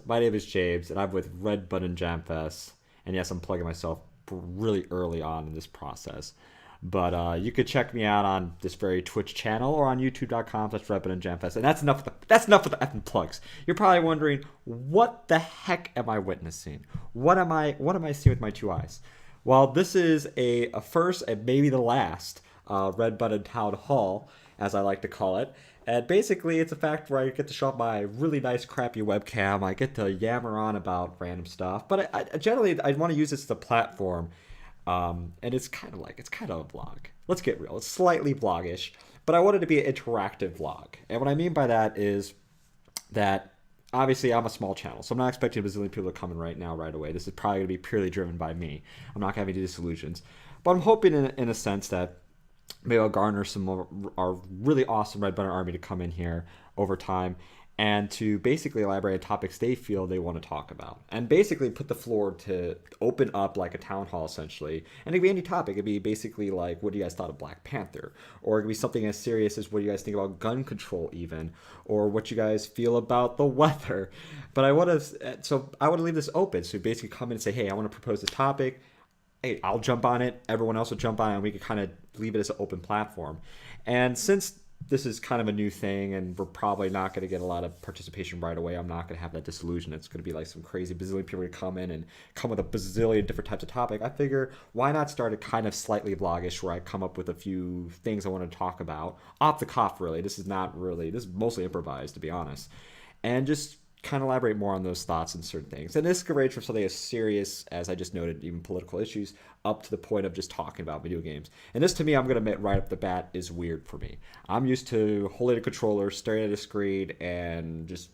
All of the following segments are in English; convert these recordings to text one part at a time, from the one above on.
My name is James, and I'm with Red Button Jamfest. And yes, I'm plugging myself really early on in this process. But you could check me out on this very Twitch channel or on YouTube.com/Red Button Jamfest. And that's enough of the effing plugs. You're probably wondering, what the heck am I witnessing? What am I seeing with my two eyes? Well, this is a first and maybe the last Red Button Town Hall, as I like to call it. And basically, it's a fact where I get to show off my really nice, crappy webcam. I get to yammer on about random stuff. But I generally, I want to use this as a platform. And it's kind of a vlog. Let's get real. It's slightly vlogish. But I want it to be an interactive vlog. And what I mean by that is that, obviously, I'm a small channel. So I'm not expecting a bazillion people to come in right away. This is probably going to be purely driven by me. I'm not going to have any disillusions. But I'm hoping in a sense that maybe I'll garner some more our really awesome Red Button army to come in here over time and to basically elaborate on topics they feel they want to talk about. And basically put the floor to open up like a town hall, essentially. And it could be any topic. It could be basically like, what do you guys thought of Black Panther? Or it could be something as serious as, what do you guys think about gun control even? Or what you guys feel about the weather? But I want to leave this open. So basically come in and say, hey, I want to propose this topic. Hey, I'll jump on it. Everyone else will jump on it, and we could kind of leave it as an open platform. And since this is kind of a new thing, and we're probably not going to get a lot of participation right away, I'm not going to have that disillusion. It's going to be like some crazy bazillion people to come in and come with a bazillion different types of topic. I figure, why not start it kind of slightly vlogish, where I come up with a few things I want to talk about off the cuff. Really, this is mostly improvised, to be honest, and just kind of elaborate more on those thoughts and certain things. And this could range from something as serious as I just noted, even political issues, up to the point of just talking about video games. And this, to me, I'm going to admit right up the bat, is weird for me. I'm used to holding a controller, staring at a screen, and just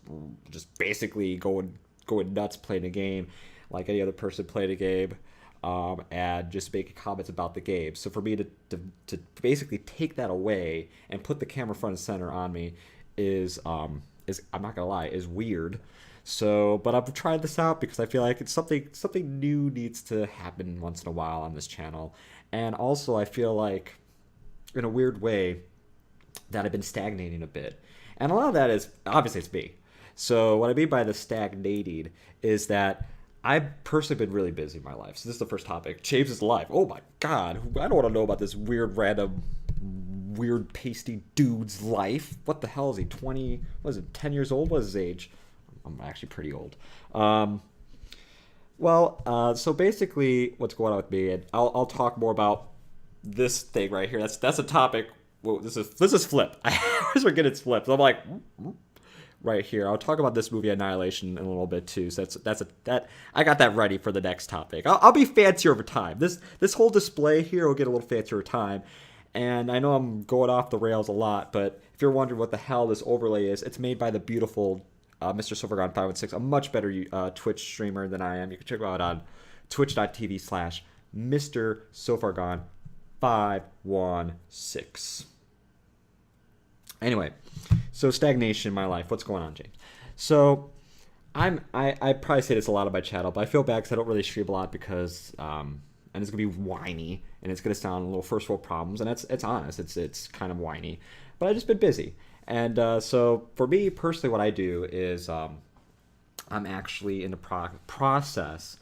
basically going nuts playing a game like any other person playing a game, and just making comments about the game. So for me to basically take that away and put the camera front and center on me is I'm not gonna lie, is weird. So, but I've tried this out because I feel like it's something new needs to happen once in a while on this channel. And also I feel like, in a weird way, that I've been stagnating a bit. And a lot of that is, obviously it's me. So what I mean by the stagnating is that I've personally been really busy in my life. So this is the first topic. James' life. Oh my God. I don't want to know about this weird pasty dude's life. What the hell is he? 20? What is it? 10 years old? What is his age? I'm actually pretty old. So basically, what's going on with me? And I'll talk more about this thing right here. That's a topic. Whoa, this is flip. I always forget it's flipped. So I'm like, right here. I'll talk about this movie Annihilation in a little bit too. So I got that ready for the next topic. I'll be fancier over time. This whole display here will get a little fancier over time. And I know I'm going off the rails a lot, but if you're wondering what the hell this overlay is, it's made by the beautiful Mr. Silvergon 516, a much better Twitch streamer than I am. You can check him out on twitch.tv/Mr. Silvergon 516. Anyway, so stagnation in my life. What's going on, James? So I probably say this a lot on my channel, but I feel bad because I don't really stream a lot because and it's gonna be whiny and it's gonna sound a little first world problems, and it's honest. It's kind of whiny, but I've just been busy. And so for me personally, what I do is I'm actually in the process.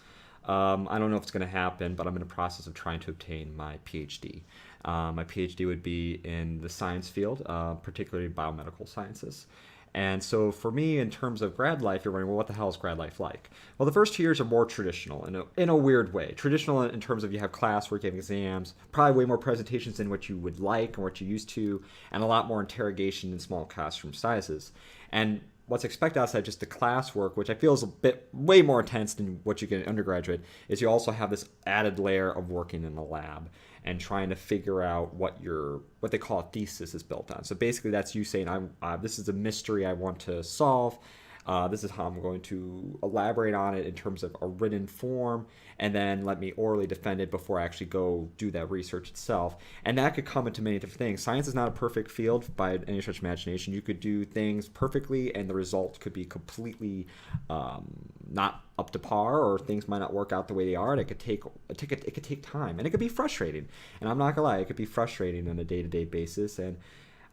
I don't know if it's going to happen, but I'm in the process of trying to obtain my PhD. My PhD would be in the science field, particularly biomedical sciences. And so for me, in terms of grad life, you're wondering, well, what the hell is grad life like? Well, the first 2 years are more traditional in a weird way. Traditional in terms of you have classwork, you have exams, probably way more presentations than what you would like and what you're used to, and a lot more interrogation in small classroom sizes. And what's expected outside just the classwork, which I feel is way more intense than what you get in undergraduate, is you also have this added layer of working in the lab and trying to figure out what they call a thesis is built on. So basically that's you saying, this is a mystery I want to solve. This is how I'm going to elaborate on it in terms of a written form, and then let me orally defend it before I actually go do that research itself. And that could come into many different things. Science is not a perfect field by any stretch of imagination. You could do things perfectly, and the result could be completely not up to par, or things might not work out the way they are, and it could take time, and it could be frustrating. And I'm not gonna lie, it could be frustrating on a day-to-day basis. And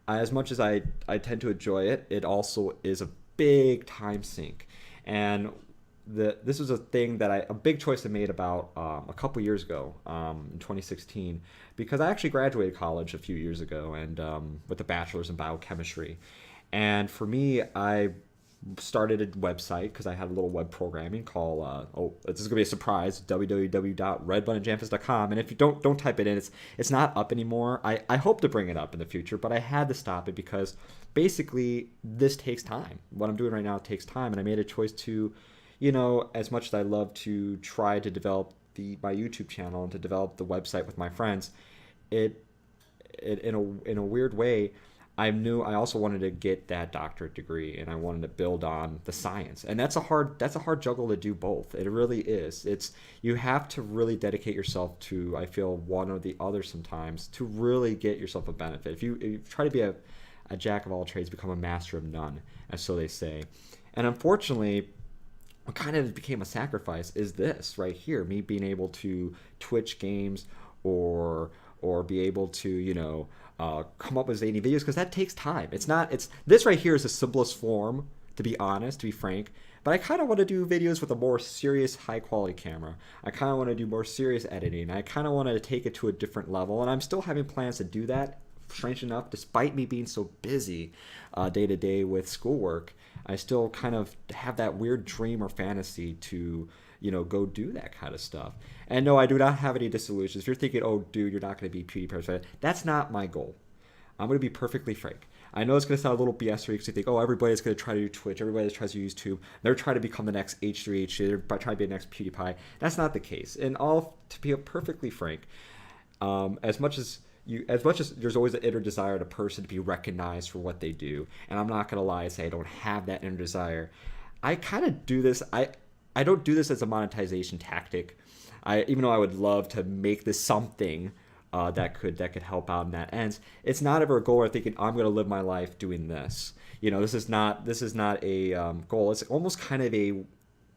as much as I tend to enjoy it, it also is a big time sink. And this was a thing that a big choice I made about a couple years ago, in 2016, because I actually graduated college a few years ago, and with a bachelor's in biochemistry. And for me, I started a website because I had a little web programming called this is gonna be a surprise, www.redbuttonjamfest.com. And if you don't type it in, it's not up anymore. I hope to bring it up in the future, but I had to stop it because basically this takes time. What I'm doing right now takes time, and I made a choice to, as much as I love to try to develop my YouTube channel and to develop the website with my friends, it in a weird way, I knew I also wanted to get that doctorate degree, and I wanted to build on the science. And that's a hard juggle to do both. It really is. You have to really dedicate yourself to, I feel, one or the other sometimes to really get yourself a benefit. If you try to be a jack of all trades, become a master of none, as so they say. And unfortunately, what kind of became a sacrifice is this right here, me being able to Twitch games or be able to, come up with zany videos, because that takes time. This right here is the simplest form, to be honest, to be frank, but I kind of want to do videos with a more serious, high quality camera. I kind of want to do more serious editing. I kind of want to take it to a different level, and I'm still having plans to do that. Strange enough, despite me being so busy day to day with schoolwork, I still kind of have that weird dream or fantasy to go do that kind of stuff. And no, I do not have any disillusions. If you're thinking, oh, dude, you're not going to be PewDiePie, that's not my goal. I'm going to be perfectly frank. I know it's going to sound a little BS because you think, oh, everybody's going to try to do Twitch, everybody that tries to use YouTube, they're trying to become the next H3H, they're trying to be the next PewDiePie. That's not the case. And to be perfectly frank, as much as there's always an inner desire in a person to be recognized for what they do, and I'm not going to lie and say I don't have that inner desire, I kind of do this. I don't do this as a monetization tactic. Even though I would love to make this something that could help out in that ends, it's not ever a goal where I'm thinking I'm going to live my life doing this. This is not a goal. It's almost kind of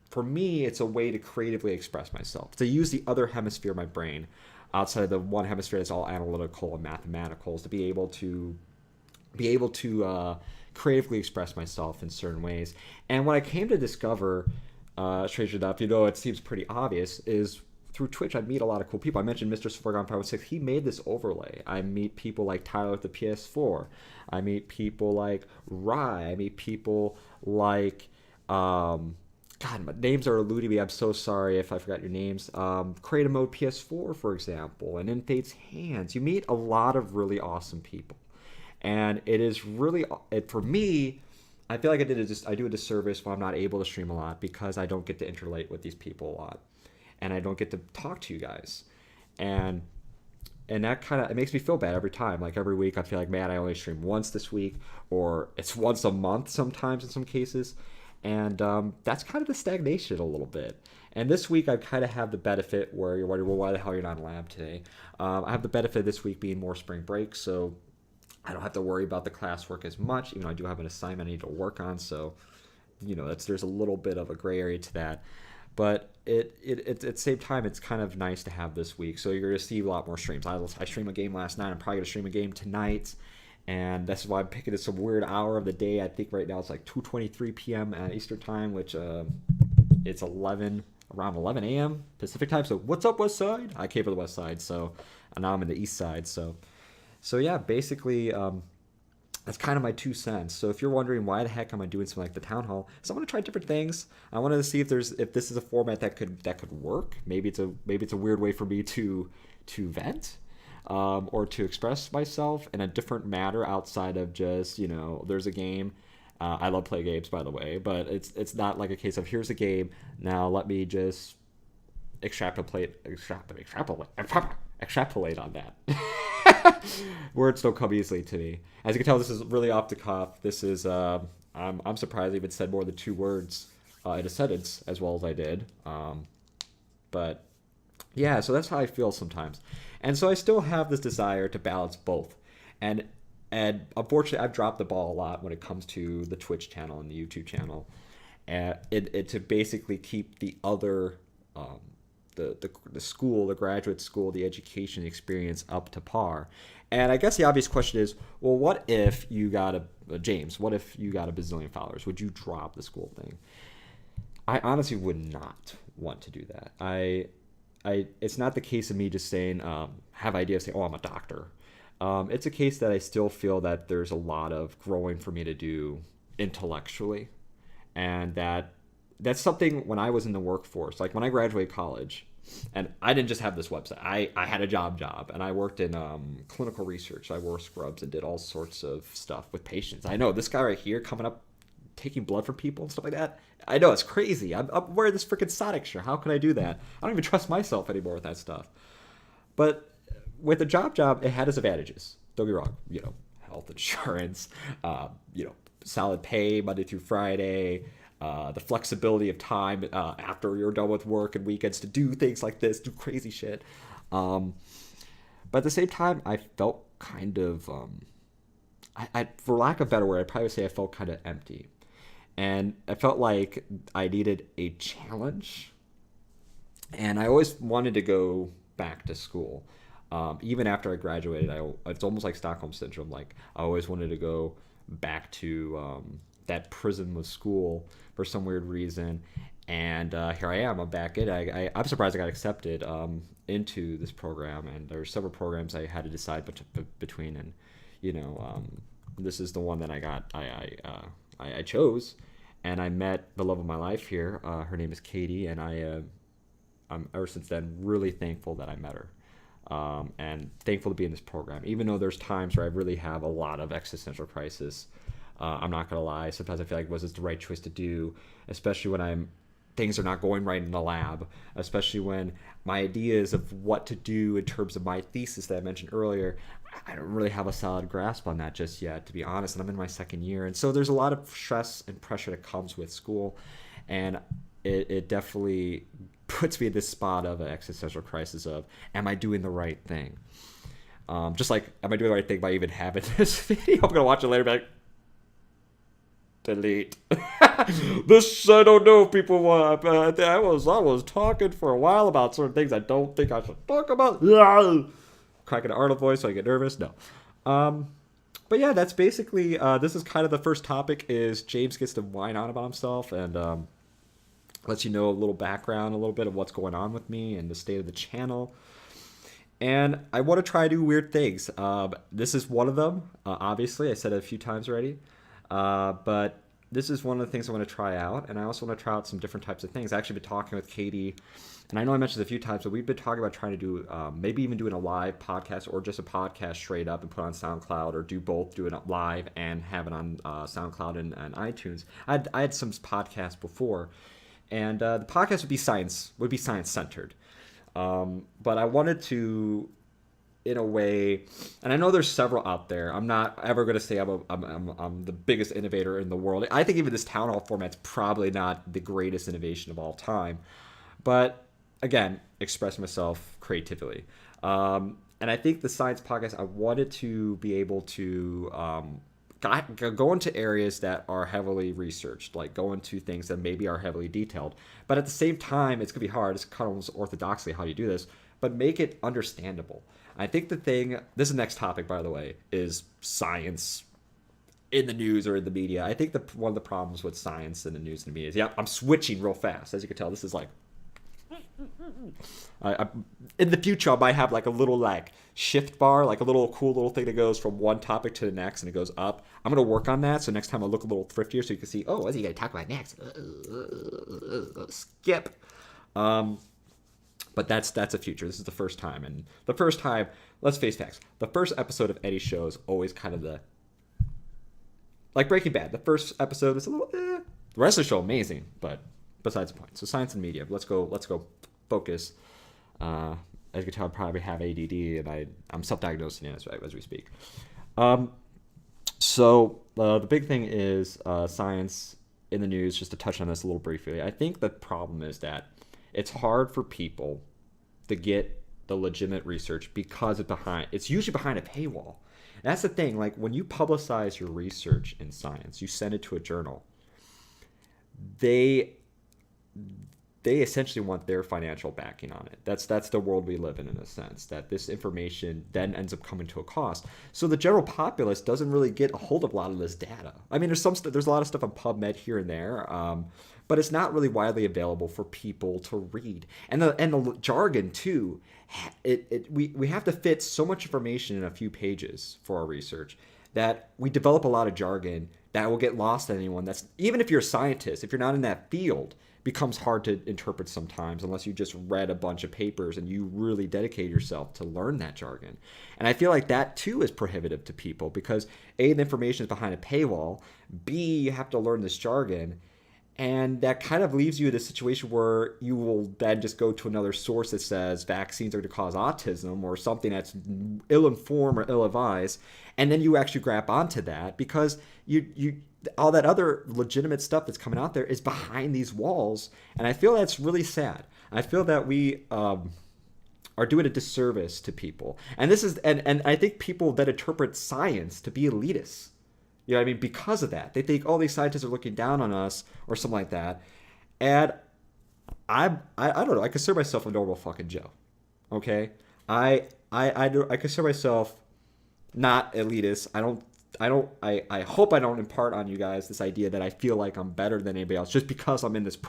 for me, it's a way to creatively express myself, to use the other hemisphere of my brain outside of the one hemisphere that's all analytical and mathematical, to be able to creatively express myself in certain ways. And what I came to discover, strange enough, it seems pretty obvious, is through Twitch I meet a lot of cool people. I mentioned Mr. Sforgon 516. He made this overlay. I meet people like Tyler with the PS4. I meet people like Rye. I meet people like God, my names are eluding me. I'm so sorry if I forgot your names. Creative Mode PS4, for example, and In Fate's Hands. You meet a lot of really awesome people, and it is really, for me, I feel like I do a disservice when I'm not able to stream a lot, because I don't get to interrelate with these people a lot, and I don't get to talk to you guys, and that kind of, it makes me feel bad every time. Like every week, I feel like, man, I only stream once this week, or it's once a month sometimes in some cases. And that's kind of the stagnation a little bit. And this week I kind of have the benefit where you're wondering, well, why the hell you're not in lab today? I have the benefit of this week being more spring break, so I don't have to worry about the classwork as much. I do have an assignment I need to work on, so there's a little bit of a gray area to that. But at the same time, it's kind of nice to have this week. So you're going to see a lot more streams. I streamed a game last night. I'm probably going to stream a game tonight. And that's why I'm picking it some weird hour of the day. I think right now it's like 2:23 p.m. Eastern time, which it's around 11 a.m. Pacific time. So what's up, West Side? I came from the West Side, so now I'm in the East Side. So yeah, basically that's kind of my 2 cents. So if you're wondering why the heck am I doing something like the Town Hall, so I want to try different things. I wanted to see if this is a format that could work. Maybe it's a weird way for me to vent. Or to express myself in a different matter outside of just, there's a game. I love play games, by the way, but it's not like a case of here's a game, now let me just extrapolate on that. Words don't come easily to me. As you can tell, this is really off the cuff. This is I'm surprised I even said more than 2 words in a sentence as well as I did. But yeah, so that's how I feel sometimes. And so I still have this desire to balance both. And unfortunately, I've dropped the ball a lot when it comes to the Twitch channel and the YouTube channel. And to basically keep the other, the school, the graduate school, the education experience up to par. And I guess the obvious question is, well, what if you got James, what if you got a bazillion followers? Would you drop the school thing? I honestly would not want to do that. It's not the case of me just saying, have ideas, say, oh, I'm a doctor. It's a case that I still feel that there's a lot of growing for me to do intellectually, and that's something when I was in the workforce, like when I graduated college, and I didn't just have this website. I had a job, and I worked in clinical research. I wore scrubs and did all sorts of stuff with patients. I know this guy right here coming up, taking blood from people and stuff like that. I know it's crazy. I'm wearing this freaking Sonic shirt. How can I do that? I don't even trust myself anymore with that stuff. But with a job, it had its advantages. Don't be wrong. Health insurance, solid pay Monday through Friday, the flexibility of time after you're done with work and weekends to do things like this, do crazy shit. But at the same time, I felt kind of, for lack of a better word, I'd probably say I felt kind of empty. And I felt like I needed a challenge. And I always wanted to go back to school. Even after I graduated, it's almost like Stockholm Syndrome. Like, I always wanted to go back to that prison of school for some weird reason. And here I am. I'm back in. I'm surprised I got accepted into this program. And there were several programs I had to decide between. And, this is the one that I chose. And I met the love of my life here. Her name is Katie, and I'm ever since then really thankful that I met her, and thankful to be in this program. Even though there's times where I really have a lot of existential crisis, I'm not gonna lie. Sometimes I feel like was this the right choice to do, especially when things are not going right in the lab, especially when my ideas of what to do in terms of my thesis that I mentioned earlier, I don't really have a solid grasp on that just yet, to be honest, and I'm in my second year. And so there's a lot of stress and pressure that comes with school, and it definitely puts me in this spot of an existential crisis of, am I doing the right thing? Just like, am I doing the right thing by even having this video? I'm going to watch it later and be like, delete. This, I don't know if people want. I was talking for a while about certain things I don't think I should talk about. Cracking an Arnold voice so I get nervous. No. But yeah, that's basically, this is kind of the first topic is James gets to whine on about himself and lets you know a little background, a little bit of what's going on with me and the state of the channel. And I want to try to do weird things. This is one of them, obviously. I said it a few times already. But this is one of the things I want to try out, and I also want to try out some different types of things. I've actually been talking with Katie, and I know I mentioned it a few times, but we've been talking about trying to do maybe even doing a live podcast or just a podcast straight up and put on SoundCloud, or do both, do it live and have it on SoundCloud and iTunes. I had some podcasts before, and the podcast would be science centered, but I wanted to, in a way, and I know there's several out there. I'm not ever going to say I'm the biggest innovator in the world. I think even this Townhall format's probably not the greatest innovation of all time. But again, express myself creatively. And I think the science podcast, I wanted to be able to go into areas that are heavily researched, like go into things that maybe are heavily detailed. But at the same time, it's going to be hard. It's kind of almost orthodoxly how you do this, but make it understandable. I think this is the next topic, by the way, is science in the news or in the media. I think one of the problems with science in the news and the media is, I'm switching real fast. As you can tell, this is like, in the future, I might have like a little like shift bar, like a little cool little thing that goes from one topic to the next and it goes up. I'm going to work on that. So next time I'll look a little thriftier so you can see, oh, what's he going to talk about next? Skip. But that's a future. This is the first time. And the first time, let's face facts, the first episode of any show is always kind of like Breaking Bad. The first episode is a little The rest of the show, amazing, but besides the point. So science and media. Let's go focus. As you can tell, I probably have ADD, and I'm self-diagnosing it as we speak. So the big thing is science in the news, just to touch on this a little briefly. I think the problem is that it's hard for people to get the legitimate research because it's usually behind a paywall. And that's the thing. Like, when you publicize your research in science, you send it to a journal. They they essentially want their financial backing on it. That's the world we live in a sense, that this information then ends up coming to a cost. So the general populace doesn't really get a hold of a lot of this data. I mean, there's a lot of stuff on PubMed here and there, but it's not really widely available for people to read. And the jargon too, we have to fit so much information in a few pages for our research that we develop a lot of jargon that will get lost on anyone. That's, even if you're a scientist, if you're not in that field, becomes hard to interpret sometimes unless you just read a bunch of papers and you really dedicate yourself to learn that jargon. And I feel like that too is prohibitive to people because A, the information is behind a paywall, B, you have to learn this jargon, and that kind of leaves you in a situation where you will then just go to another source that says vaccines are to cause autism or something that's ill-informed or ill-advised, and then you actually grab onto that because you all that other legitimate stuff that's coming out there is behind these walls. And I feel that's really sad. I feel that we are doing a disservice to people. And this is and I think people that interpret science to be elitists. You know what I mean? Because of that. They think, oh, these scientists are looking down on us or something like that. And I don't know. I consider myself a normal fucking Joe. Okay? I consider myself not elitist. I hope I don't impart on you guys this idea that I feel like I'm better than anybody else just because I'm in just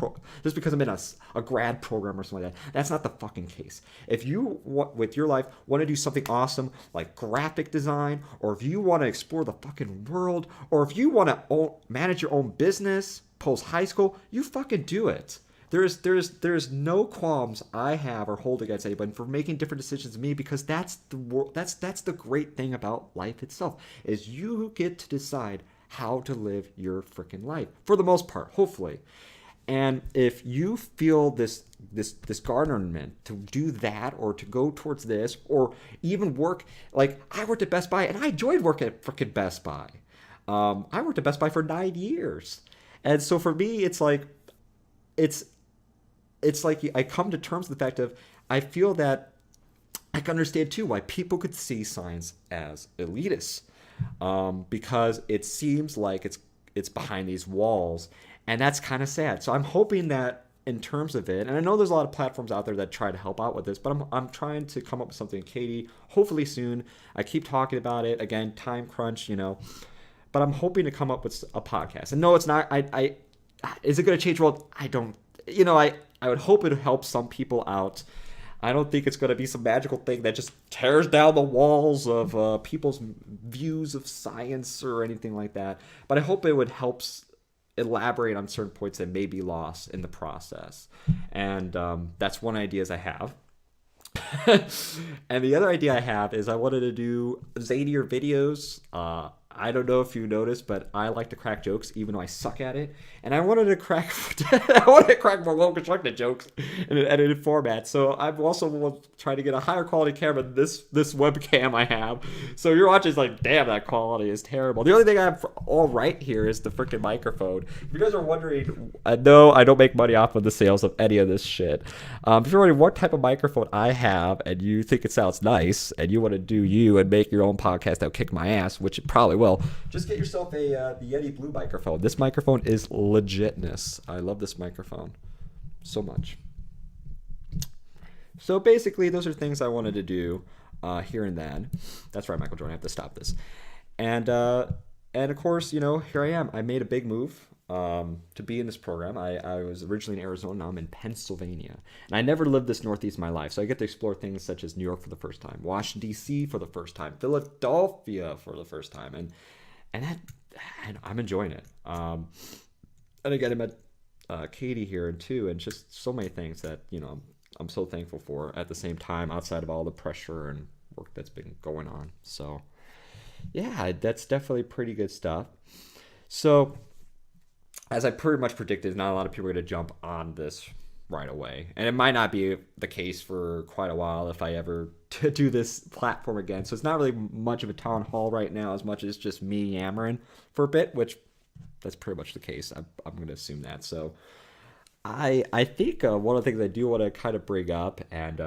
because I'm in a grad program or something like that. That's not the fucking case. If you with your life want to do something awesome like graphic design, or if you want to explore the fucking world, or if you want to manage your own business post high school, you fucking do it. There's no qualms I have or hold against anybody for making different decisions than me, because that's the great thing about life itself, is you get to decide how to live your freaking life for the most part, hopefully. And if you feel this garnerment to do that, or to go towards this, or even work, like I worked at Best Buy and I enjoyed working at freaking Best Buy. I worked at Best Buy for 9 years, and so for me, it's like I come to terms with the fact of, I feel that I can understand too why people could see science as elitist, because it seems like it's behind these walls, and that's kind of sad. So I'm hoping that in terms of it, and I know there's a lot of platforms out there that try to help out with this, but I'm trying to come up with something, Katie, hopefully soon. I keep talking about it, again, time crunch, but I'm hoping to come up with a podcast. And no, it's not. Is it going to change the world? I don't. I would hope it helps some people out. I don't think it's going to be some magical thing that just tears down the walls of people's views of science or anything like that. But I hope it would help elaborate on certain points that may be lost in the process. And that's one idea I have. And the other idea I have is I wanted to do zanier videos. I don't know if you noticed, but I like to crack jokes, even though I suck at it. And I wanted to crack more well-constructed jokes in an edited format. So I'm also trying to get a higher quality camera than this webcam I have. So you're watching, it's like, damn, that quality is terrible. The only thing I have all right here is the freaking microphone. If you guys are wondering, no, I don't make money off of the sales of any of this shit. If you're wondering what type of microphone I have, and you think it sounds nice, and you want to do you and make your own podcast that'll kick my ass, which it probably will, just get yourself the Yeti Blue microphone. This microphone is legitness. I love this microphone so much. So basically, those are things I wanted to do here and then. That's right, Michael Jordan. I have to stop this. And of course, here I am. I made a big move to be in this program. I was originally in Arizona. Now I'm in Pennsylvania. And I never lived this northeast in my life. So I get to explore things such as New York for the first time, Washington, D.C. for the first time, Philadelphia for the first time. And I'm enjoying it. And again, I met Katie here too, and just so many things that, I'm so thankful for at the same time, outside of all the pressure and work that's been going on. So yeah, that's definitely pretty good stuff. So as I pretty much predicted, not a lot of people are going to jump on this right away. And it might not be the case for quite a while if I ever do this platform again. So it's not really much of a town hall right now, as much as just me yammering for a bit, which that's pretty much the case. I'm going to assume that. So I think one of the things I do want to kind of bring up, and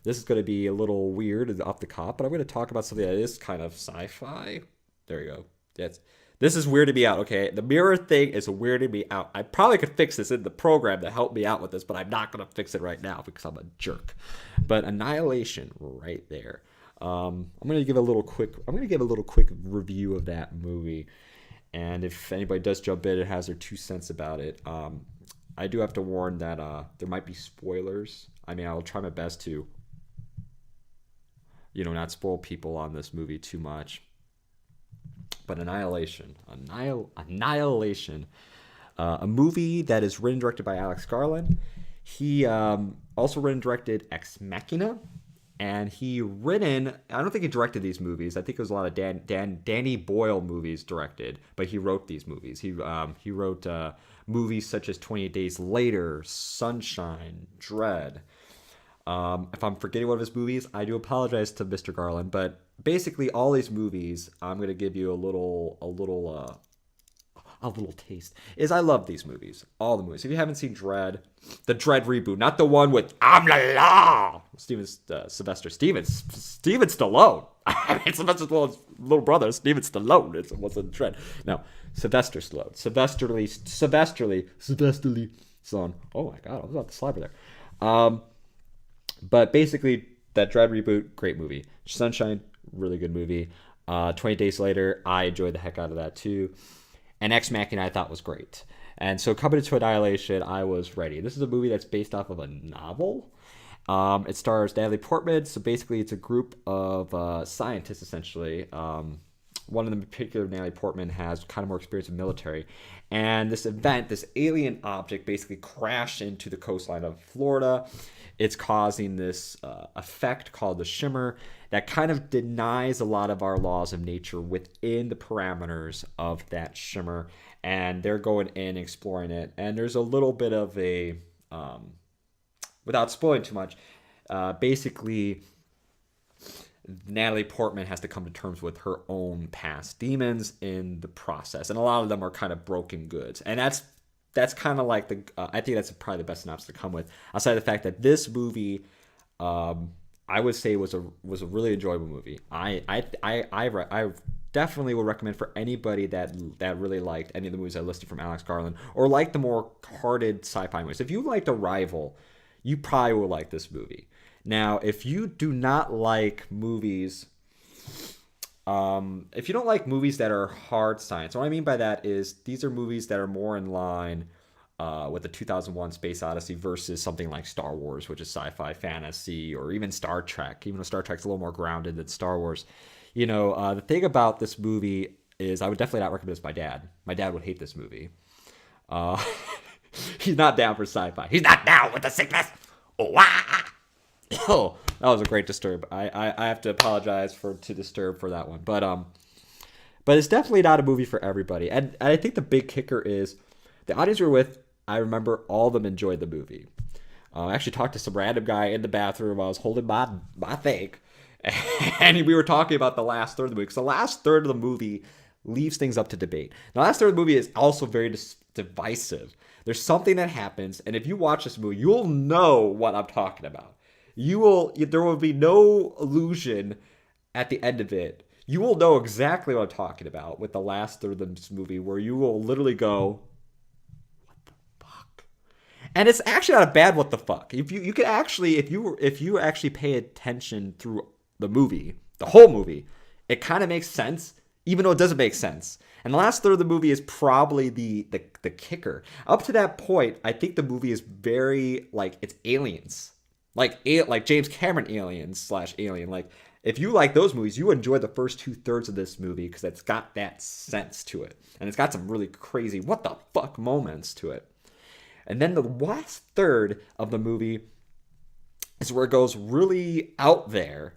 this is going to be a little weird and off the cuff, but I'm going to talk about something that is kind of sci-fi. There you go. This is weirding me out, okay? The mirror thing is weirding me out. I probably could fix this in the program to help me out with this, but I'm not going to fix it right now because I'm a jerk. But Annihilation, right there. I'm going to give a little quick review of that movie. And if anybody does jump in and has their 2 cents about it, I do have to warn that there might be spoilers. I mean, I'll try my best to, not spoil people on this movie too much. But Annihilation, a movie that is written and directed by Alex Garland. He also written and directed Ex Machina, and I don't think he directed these movies. I think it was a lot of Danny Boyle movies directed, but he wrote these movies. He wrote movies such as 28 Days Later, Sunshine, Dread. If I'm forgetting one of his movies, I do apologize to Mr. Garland, but basically all these movies, I'm going to give you a little taste, is I love these movies. All the movies. If you haven't seen Dread, the Dread reboot, not the one with Sylvester Stallone. I mean, Sylvester Stallone's little brother, Steven Stallone, wasn't Dread. No, Sylvester Stallone. Sylvesterly Stallone. Oh my God, I was about to slapper there. But basically, that Dread reboot, great movie. Sunshine, really good movie. 20 Days Later, I enjoyed the heck out of that too. And Ex Machina I thought was great. And so coming into Annihilation, I was ready. This is a movie that's based off of a novel. It stars Natalie Portman. So basically, it's a group of scientists, essentially. One of them in particular, Natalie Portman, has kind of more experience in military. And this alien object basically crashed into the coastline of Florida. It's causing this effect called the shimmer that kind of denies a lot of our laws of nature within the parameters of that shimmer. And they're going in, exploring it. And there's a little bit of a, without spoiling too much, basically Natalie Portman has to come to terms with her own past demons in the process. And a lot of them are kind of broken goods. And that's kind of like I think that's probably the best synopsis to come with. Outside of the fact that this movie, I would say was a really enjoyable movie. I definitely would recommend for anybody that really liked any of the movies I listed from Alex Garland or liked the more hearted sci-fi movies. If you liked Arrival, you probably will like this movie. Now, if you do not like movies, if you don't like movies that are hard science, what I mean by that is these are movies that are more in line with the 2001 Space Odyssey versus something like Star Wars, which is sci-fi, fantasy, or even Star Trek, even though Star Trek's a little more grounded than Star Wars. The thing about this movie is I would definitely not recommend this to my dad. My dad would hate this movie. He's not down for sci-fi. He's not down with the sickness. Oh, oh, that was a great disturb. I have to apologize to disturb for that one. But it's definitely not a movie for everybody. And I think the big kicker is the audience we were with, I remember all of them enjoyed the movie. I actually talked to some random guy in the bathroom while I was holding my thing. And we were talking about the last third of the movie. Because the last third of the movie leaves things up to debate. The last third of the movie is also very divisive. There's something that happens. And if you watch this movie, you'll know what I'm talking about. There will be no illusion at the end of it. You will know exactly what I'm talking about with the last third of this movie, where you will literally go, "What the fuck?" And it's actually not a bad "what the fuck." If you could actually, if you actually pay attention through the movie, the whole movie, it kind of makes sense, even though it doesn't make sense. And the last third of the movie is probably the kicker. Up to that point, I think the movie is very like it's aliens. Like James Cameron Aliens/Alien. Like, if you like those movies, you enjoy the first 2/3 of this movie because it's got that sense to it. And it's got some really crazy what the fuck moments to it. And then the last third of the movie is where it goes really out there.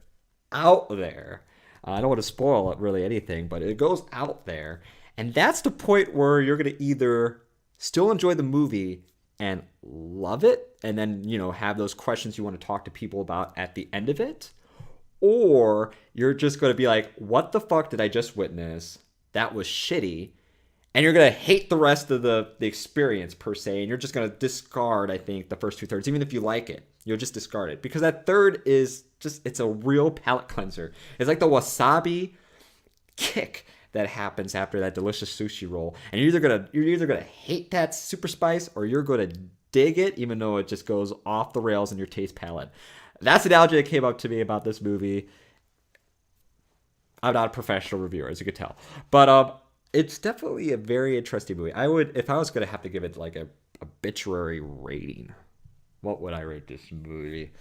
I don't want to spoil really anything, but it goes out there. And that's the point where you're going to either still enjoy the movie and love it, and then, have those questions you want to talk to people about at the end of it, or you're just going to be like, what the fuck did I just witness? That was shitty. And you're going to hate the rest of the experience, per se, and you're just going to discard, I think, the first 2/3. Even if you like it, you'll just discard it. Because that third is just, it's a real palate cleanser. It's like the wasabi kick that happens after that delicious sushi roll, and you're either gonna hate that super spice or you're gonna dig it, even though it just goes off the rails in your taste palette. That's the analogy that came up to me about this movie. I'm not a professional reviewer, as you could tell, but it's definitely a very interesting movie. I would, if I was gonna have to give it like a obituary rating, what would I rate this movie?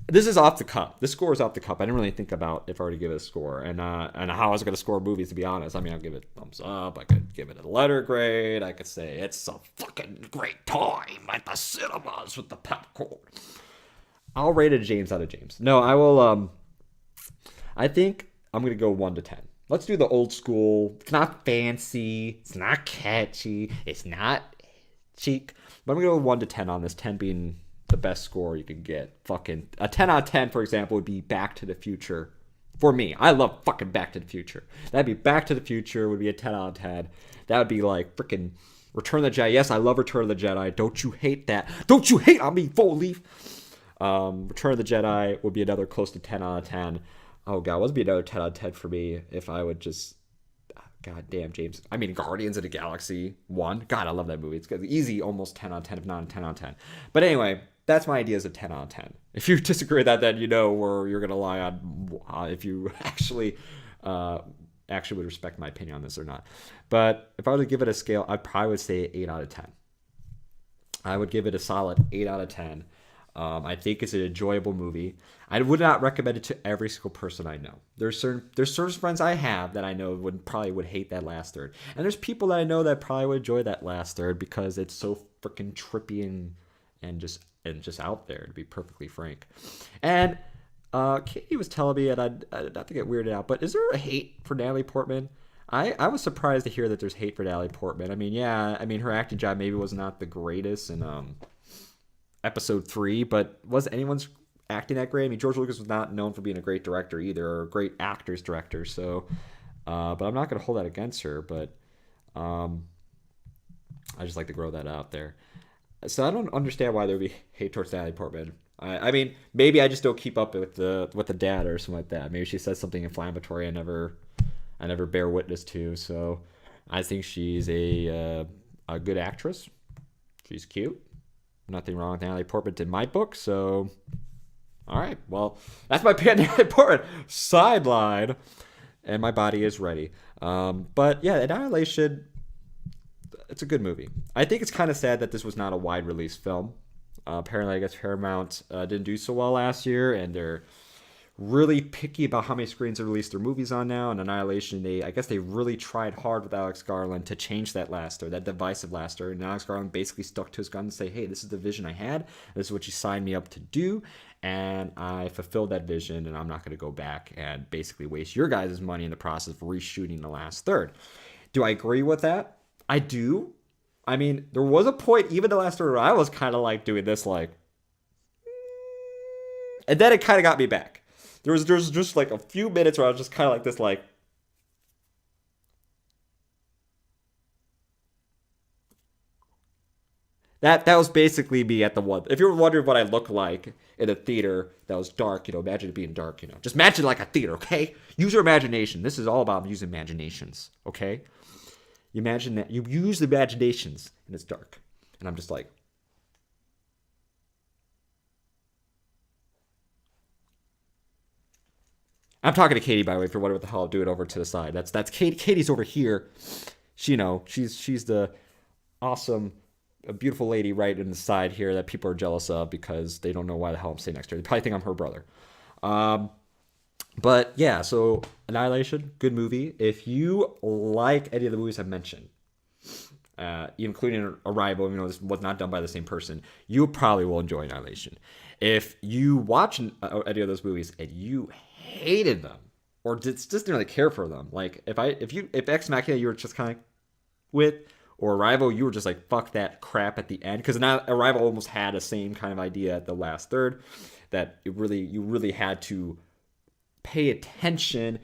This is off the cup. This score is off the cup. I didn't really think about if I were to give it a score and how I was going to score movies, to be honest. I mean, I'll give it a thumbs up. I could give it a letter grade. I could say it's a fucking great time at the cinemas with the popcorn. I'll rate it James out of James. No, I will. I think I'm going to go 1 to 10. Let's do the old school. It's not fancy. It's not catchy. It's not chic. But I'm going to go 1 to 10 on this, 10 being the best score you could get. Fucking a 10 out of 10, for example, would be Back to the Future. For me, I love fucking Back to the Future. That'd be Back to the Future would be a 10 out of 10. That would be like freaking Return of the Jedi. Yes, I love Return of the Jedi. Don't you hate that? Don't you hate on me, Full Leaf? Return of the Jedi would be another close to 10 out of 10. Oh god, what would be another 10 out of 10 for me if I would just... God damn, James. I mean, Guardians of the Galaxy 1. God, I love that movie. It's easy, almost 10 out of 10, if not a 10 out of 10. But anyway, that's my ideas of 10 out of 10. If you disagree with that, then you know where you're going to lie on if you actually would respect my opinion on this or not. But if I were to give it a scale, I probably would say 8 out of 10. I would give it a solid 8 out of 10. I think it's an enjoyable movie. I would not recommend it to every single person I know. There's certain friends I have that I know would hate that last third, and there's people that I know that probably would enjoy that last third because it's so freaking trippy and just out there, to be perfectly frank. And Katie was telling me, and I not to get weirded out, but is there a hate for Natalie Portman? I was surprised to hear that there's hate for Natalie Portman. I mean, yeah, her acting job maybe was not the greatest in episode 3, but was anyone's acting that great? I mean, George Lucas was not known for being a great director either, or a great actor's director, so but I'm not going to hold that against her, but I just like to grow that out there. So I don't understand why there would be hate towards Natalie Portman. I mean, maybe I just don't keep up with the data or something like that. Maybe she says something inflammatory I never bear witness to, so I think she's a good actress. She's cute. Nothing wrong with Natalie Portman in my book, so... Alright, well, that's my opinion on Natalie Portman. Sideline. And my body is ready. But, yeah, Annihilation, it's a good movie. I think it's kind of sad that this was not a wide-release film. Apparently, I guess Paramount didn't do so well last year, and they're really picky about how many screens they release their movies on now. And Annihilation, I guess they really tried hard with Alex Garland to change that laster, that divisive laster. And Alex Garland basically stuck to his gun and say, hey, this is the vision I had. This is what you signed me up to do. And I fulfilled that vision, and I'm not going to go back and basically waste your guys' money in the process of reshooting the last third. Do I agree with that? I do. I mean, there was a point, even the last third, where I was kind of like doing this, like... And then it kind of got me back. There's just like a few minutes where I was just kind of like this, like... That was basically me at the one. If you were wondering what I look like in a theater that was dark, imagine it being dark, Just imagine like a theater, okay? Use your imagination. This is all about using imaginations, okay? You imagine that. You use the imaginations, and it's dark. And I'm just like... I'm talking to Katie, by the way, for whatever the hell I'm doing over to the side. That's Katie. Katie's over here. She's the awesome, beautiful lady right in the side here that people are jealous of because they don't know why the hell I'm sitting next to her. They probably think I'm her brother. But yeah, so Annihilation, good movie. If you like any of the movies I mentioned, including Arrival, this was not done by the same person, you probably will enjoy Annihilation. If you watch any of those movies and you hated them or just didn't really care for them, like if Ex Machina you were just kind of with, or Arrival you were just like fuck that crap at the end, because now Arrival almost had the same kind of idea at the last third that you really had to pay attention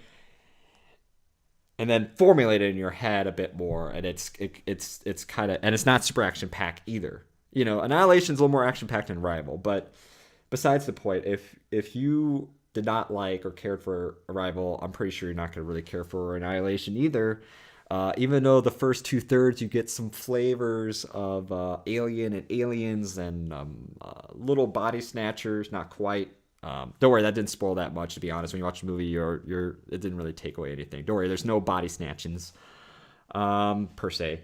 and then formulate it in your head a bit more, and it's kind of, and it's not super action packed either. Annihilation's a little more action packed than Arrival, but besides the point, if you did not like or cared for Arrival, I'm pretty sure you're not going to really care for Annihilation either. Even though the first 2/3 you get some flavors of Alien and Aliens and little body snatchers, not quite. Don't worry, that didn't spoil that much. To be honest, when you watch the movie, it didn't really take away anything. Don't worry, there's no body snatchings per se.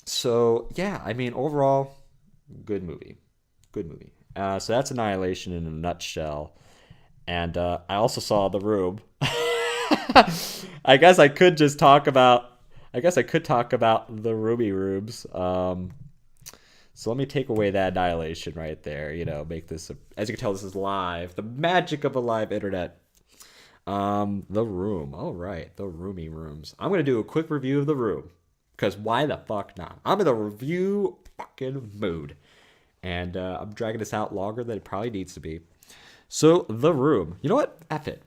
So yeah, I mean overall, good movie. So that's Annihilation in a nutshell. And I also saw The Room. I guess I could talk about the Ruby Rooms. So let me take away that Annihilation right there. Make this as you can tell, this is live. The magic of a live internet. The Room. All right, the Roomy Rooms. I'm gonna do a quick review of The Room because why the fuck not? I'm in the review fucking mood. And I'm dragging this out longer than it probably needs to be. So The Room. You know what? F it.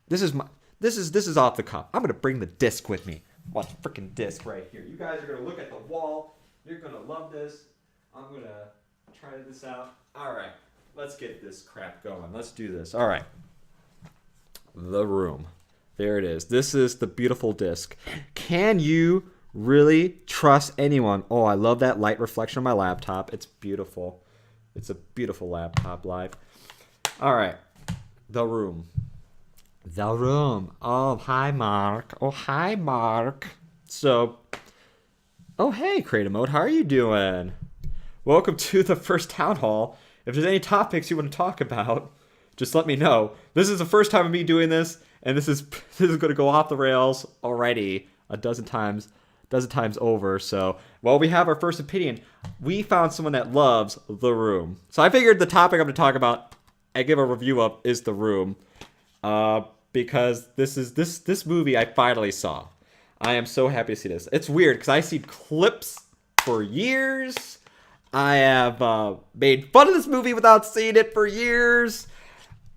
This is off the cuff. I'm gonna bring the disc with me. Watch the freaking disc right here. You guys are gonna look at the wall. You're gonna love this. I'm gonna try this out. All right, let's get this crap going. Let's do this. All right. The Room. There it is. This is the beautiful disc. Can you really trust anyone? Oh, I love that light reflection on my laptop. It's beautiful. It's a beautiful laptop live. All right. The Room. The Room. Oh, hi, Mark. So, oh, hey, Creative Mode. How are you doing? Welcome to the first Town Hall. If there's any topics you want to talk about, just let me know. This is the first time of me doing this, and this is going to go off the rails already a dozen times over. So, while we have our first opinion, we found someone that loves The Room. So I figured the topic I'm going to talk about and give a review of is The Room, because this movie I finally saw. I am so happy to see this. It's weird because I see clips for years. I have made fun of this movie without seeing it for years.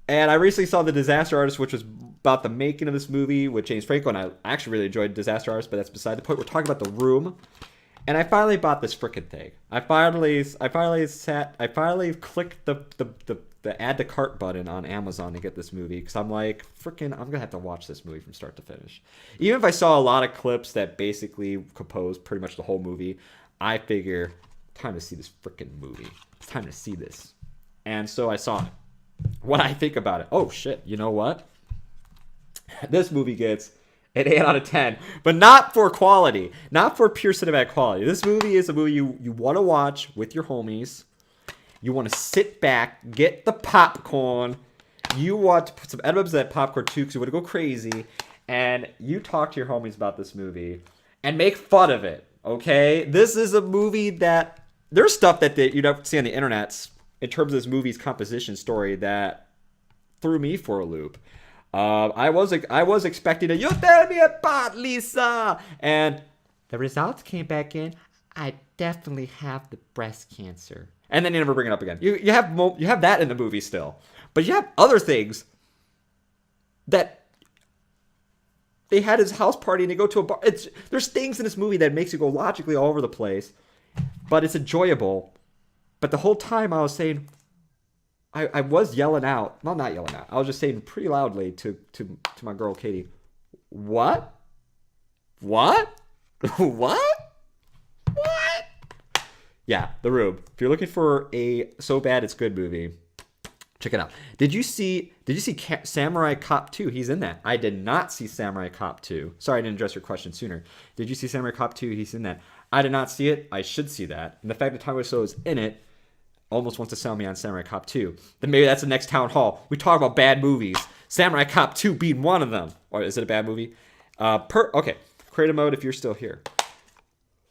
And I recently saw The Disaster Artist, which was about the making of this movie with James Franco, and I actually really enjoyed Disaster Artist, but that's beside the point. We're talking about The Room, and I finally bought this frickin' thing. I finally clicked the add to cart button on Amazon to get this movie, because I'm like, frickin', I'm gonna have to watch this movie from start to finish. Even if I saw a lot of clips that basically compose pretty much the whole movie, I figure, time to see this frickin' movie. It's time to see this. And so I saw it. What I think about it. Oh shit, you know what? This movie gets an 8 out of 10, but not for quality, not for pure cinematic quality. This movie is a movie you want to watch with your homies. You want to sit back, get the popcorn. You want to put some edibles in that popcorn too, because you want to go crazy, and you talk to your homies about this movie and make fun of it. Okay, this is a movie that there's stuff that you don't see on the internet in terms of this movie's composition story that threw me for a loop. I was expecting you tell me apart, Lisa, and the results came back in. I definitely have the breast cancer, and then you never bring it up again. You have that in the movie still, but you have other things that they had his house party and they go to a bar. There's things in this movie that makes you go logically all over the place, but it's enjoyable. But the whole time I was saying, I was yelling out. Well, not yelling out. I was just saying pretty loudly to my girl Katie, what? What? Yeah, The Room. If you're looking for a so bad it's good movie, check it out. Did you see Samurai Cop 2? He's in that. I did not see Samurai Cop 2. Sorry, I didn't address your question sooner. Did you see Samurai Cop 2? He's in that. I did not see it. I should see that. And the fact that Tommy Wiseau is in it almost wants to sell me on Samurai Cop 2. Then maybe that's the next Town Hall. We talk about bad movies. Samurai Cop 2 being one of them. Or is it a bad movie? Okay. Creative Mode, if you're still here.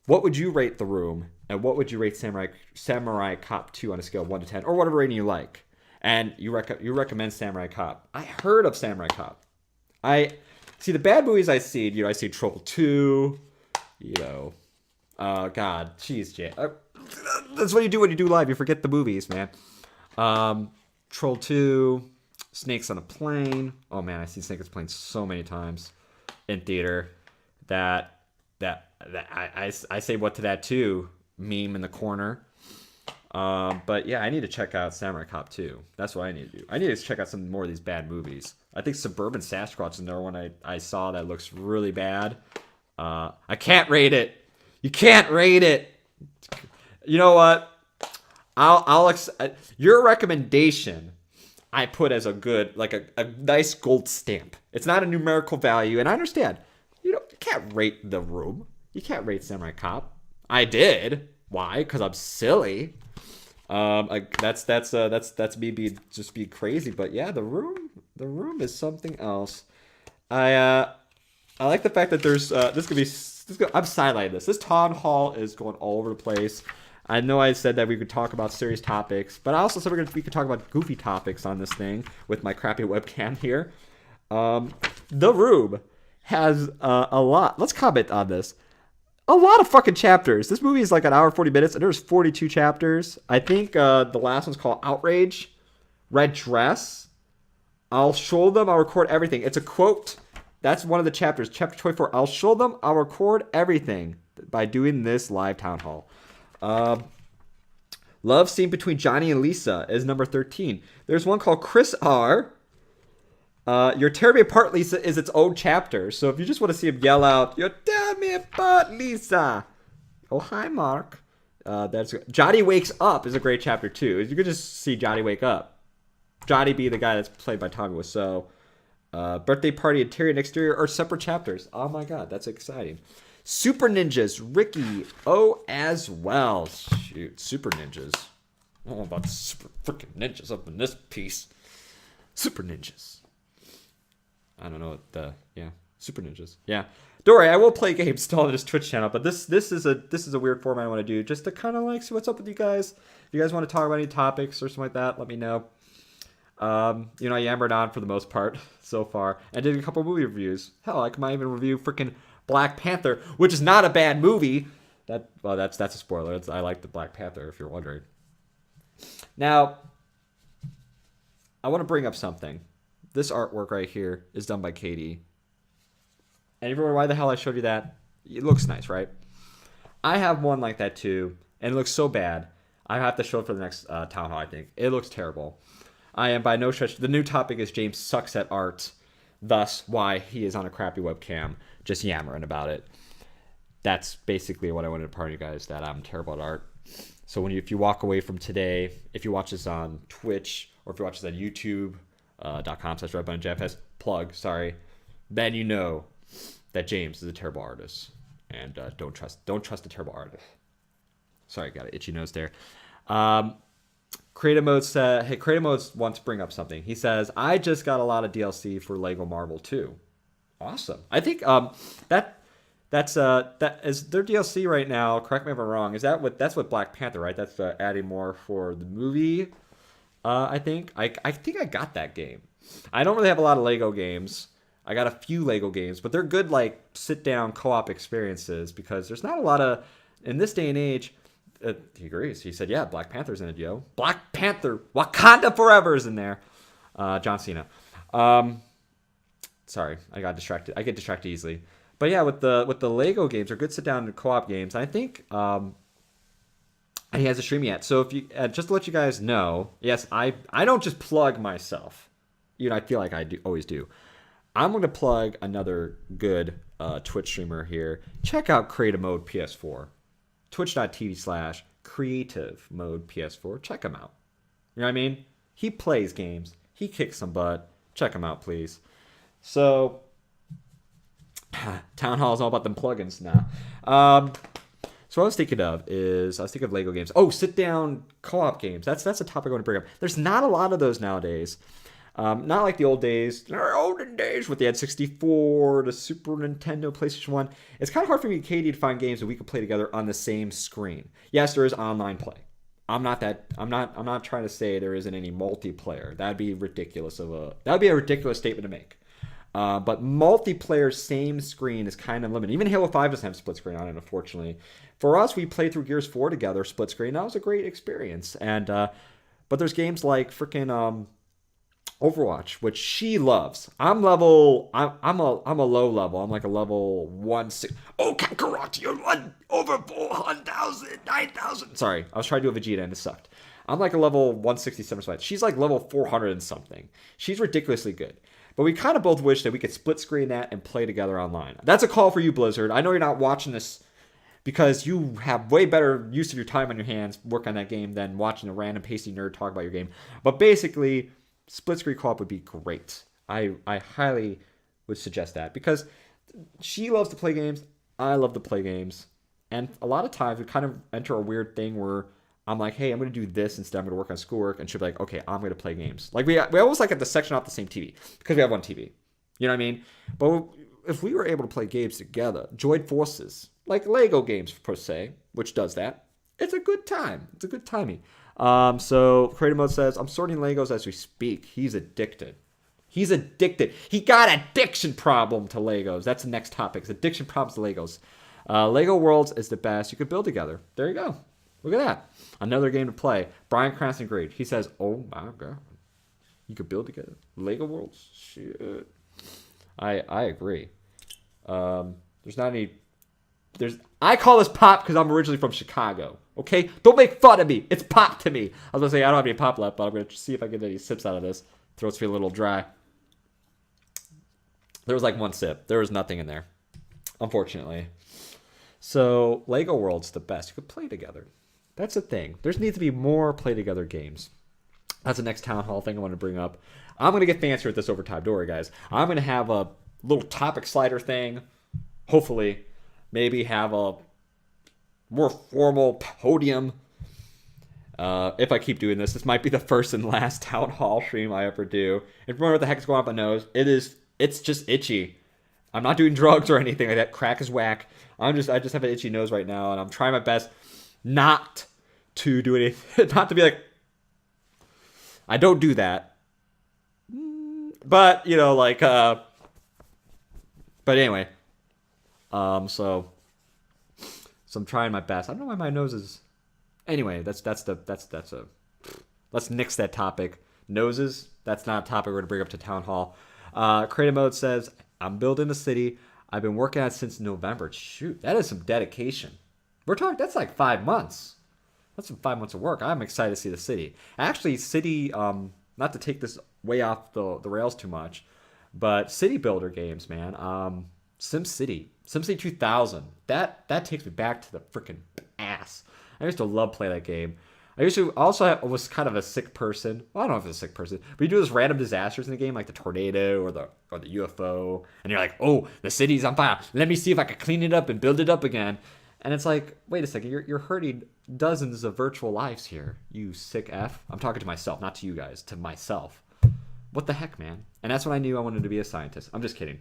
What would you rate The Room? And what would you rate Samurai Cop 2 on a scale of 1 to 10? Or whatever rating you like. And you recommend Samurai Cop. I heard of Samurai Cop. I see the bad movies I see. I see Troll 2. God, jeez, Jay. That's what you do when you do live. You forget the movies, man. Troll 2, Snakes on a Plane. Oh man, I've seen Snakes on a Plane so many times in theater that I say what to that too meme in the corner. But yeah, I need to check out Samurai Cop 2. That's what I need to do. I need to check out some more of these bad movies. I think Suburban Sasquatch is another one I saw that looks really bad. I can't rate it. You can't rate it. You know what? Your recommendation I put as a good, like a nice gold stamp. It's not a numerical value, and I understand. You can't rate The Room. You can't rate Samurai Cop. I did. Why? Because I'm silly. That's me being crazy. But yeah, The Room is something else. I like the fact that there's I'm sidelining this. This Townhall is going all over the place. I know I said that we could talk about serious topics, but I also said we could talk about goofy topics on this thing with my crappy webcam here. The Room has a lot. Let's comment on this. A lot of fucking chapters. This movie is like an hour 40 minutes, and there's 42 chapters. I think the last one's called Outrage, Red Dress. I'll show them. I'll record everything. It's a quote. That's one of the chapters. Chapter 24. I'll show them. I'll record everything by doing this live town hall. Love scene between Johnny and Lisa is number 13. There's one called Chris R. Your Tear Me Apart, Lisa is its own chapter. So if you just want to see him yell out, You're tearing me apart, Lisa. Oh, hi, Mark. That's Johnny Wakes Up is a great chapter, too. You could just see Johnny wake up. Johnny be the guy that's played by Tommy Wiseau. Birthday Party, Interior and Exterior are separate chapters. Oh, my God. That's exciting. Super Ninjas, Ricky O as well. Shoot, Super Ninjas. I don't know about the super freaking ninjas up in this piece. Super Ninjas. I don't know what Super Ninjas. Yeah. Don't worry, I will play games still on this Twitch channel, but this is a weird format I want to do just to kind of like see what's up with you guys. If you guys want to talk about any topics or something like that, let me know. I yammered on for the most part so far, and did a couple movie reviews. Hell, I might even review freaking Black Panther, which is not a bad movie. That's a spoiler. I like the Black Panther, if you're wondering. Now, I want to bring up something. This artwork right here is done by Katie. And you remember why the hell I showed you that? It looks nice, right? I have one like that too, and it looks so bad. I have to show it for the next town hall, I think. It looks terrible. I am by no stretch. The new topic is James sucks at art. Thus, why he is on a crappy webcam, just yammering about it. That's basically what I wanted to tell you guys, that I'm terrible at art. So if you walk away from today, if you watch this on Twitch, or if you watch this on YouTube.com/redbuttonjfs, then you know that James is a terrible artist. And don't trust a terrible artist. Sorry, got an itchy nose there. Creative Mode wants to bring up something. He says, I just got a lot of DLC for Lego Marvel 2. Awesome. I think that is their DLC right now. Correct me if I'm wrong. That's what Black Panther, right? That's adding more for the movie. I think I think I got that game. I don't really have a lot of Lego games. I got a few Lego games, but they're good like sit down co-op experiences because there's not a lot of in this day and age. He agrees. He said, "Yeah, Black Panther's in it, yo. Black Panther, Wakanda Forever is in there." John Cena. Sorry, I got distracted. I get distracted easily. But yeah, with the Lego games, they're good sit down co-op games. I think he has a stream yet. So if you just to let you guys know, yes, I don't just plug myself. I feel like I always do. I'm going to plug another good Twitch streamer here. Check out Creative Mode PS4. Twitch.tv/Creative Mode PS4. Check him out. You know what I mean? He plays games. He kicks some butt. Check him out, please. So, Town Hall is all about them plugins now. So what I was thinking of Lego games. Oh, sit-down co-op games. That's a topic I want to bring up. There's not a lot of those nowadays. Not like the old days. Our olden days with the N64, the Super Nintendo, PlayStation 1. It's kind of hard for me and Katie to find games that we could play together on the same screen. Yes, there is online play. I'm not trying to say there isn't any multiplayer. That'd be ridiculous a ridiculous statement to make. But multiplayer same screen is kind of limited. Even Halo 5 doesn't have split screen on it, unfortunately. For us, we played through Gears 4 together, split screen. That was a great experience. And but there's games like freaking Overwatch, which she loves. I'm a low level. I'm like a level 1 6. Oh, Kakarot, you're one over 400,000, 9,000. Sorry, I was trying to do a Vegeta and it sucked. I'm like a level 167 fight. She's like level 400 and something. She's ridiculously good. But we kind of both wish that we could split screen that and play together online. That's a call for you, Blizzard. I know you're not watching this because you have way better use of your time on your hands working on that game than watching a random pasty nerd talk about your game. But basically, split screen co-op would be great. I highly would suggest that because she loves to play games. I love to play games. And a lot of times we kind of enter a weird thing where I'm like, hey, I'm going to do this instead. I'm going to work on schoolwork. And she'll be like, okay, I'm going to play games. Like we always like have to section off the same TV because we have one TV. You know what I mean? But if we were able to play games together, join forces, like Lego games per se, which does that, it's a good time. It's a good timing. So Creative Mode says, I'm sorting Legos as we speak. He's addicted. He's addicted. He got addiction problem to Legos. That's the next topic. It's addiction problems to Legos. Lego Worlds is the best. You could build together. There you go. Look at that. Another game to play. Brian Cranston Grade. He says, oh my God. You could build together. Lego Worlds? Shit. I agree. There's not any... I call this pop because I'm originally from Chicago. Okay? Don't make fun of me. It's pop to me. I was going to say, I don't have any pop left, but I'm going to see if I can get any sips out of this. Throat's feeling a little dry. There was like one sip. There was nothing in there, unfortunately. So, Lego World's the best. You could play together. That's the thing. There needs to be more play together games. That's the next Town Hall thing I want to bring up. I'm going to get fancier with this over time. Don't worry, guys. I'm going to have a little topic slider thing. Hopefully. Maybe have a more formal podium. If I keep doing this, this might be the first and last Town Hall stream I ever do. And remember what the heck is going on with my nose? It's just itchy. I'm not doing drugs or anything like that. Crack is whack. I just have an itchy nose right now, and I'm trying my best not to do anything, not to be like, I don't do that. But, but anyway. So I'm trying my best. I don't know why my nose is. Anyway, that's let's nix that topic. Noses, that's not a topic we're going to bring up to Town Hall. Creative Mode says, I'm building a city. I've been working on it since November. Shoot, that is some dedication. We're talking, that's like 5 months. That's 5 months of work. I'm excited to see the city. Actually, city, not to take this way off the rails too much, but city builder games, man. SimCity 2000. That takes me back to the freaking ass. I used to love playing that game. I was kind of a sick person. Well, I don't know if it's a sick person, but you do this random disasters in the game, like the tornado or the UFO, and you're like, oh, the city's on fire. Let me see if I can clean it up and build it up again. And it's like, wait a second, you're hurting dozens of virtual lives here, you sick F. I'm talking to myself, not to you guys, to myself. What the heck, man? And that's when I knew I wanted to be a scientist. I'm just kidding.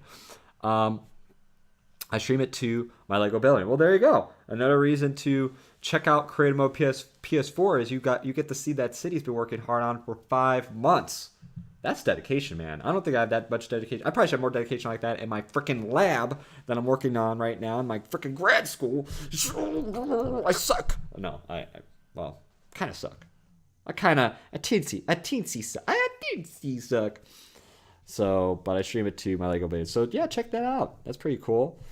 I stream it to my Lego building. Well, there you go. Another reason to check out Creative Mode PS4 is you get to see that city's been working hard on for 5 months. That's dedication, man. I don't think I have that much dedication. I probably should have more dedication like that in my freaking lab that I'm working on right now in my freaking grad school. I suck. No, I kind of suck. A teensy suck. So, but I stream it to my Lego building. So yeah, check that out. That's pretty cool.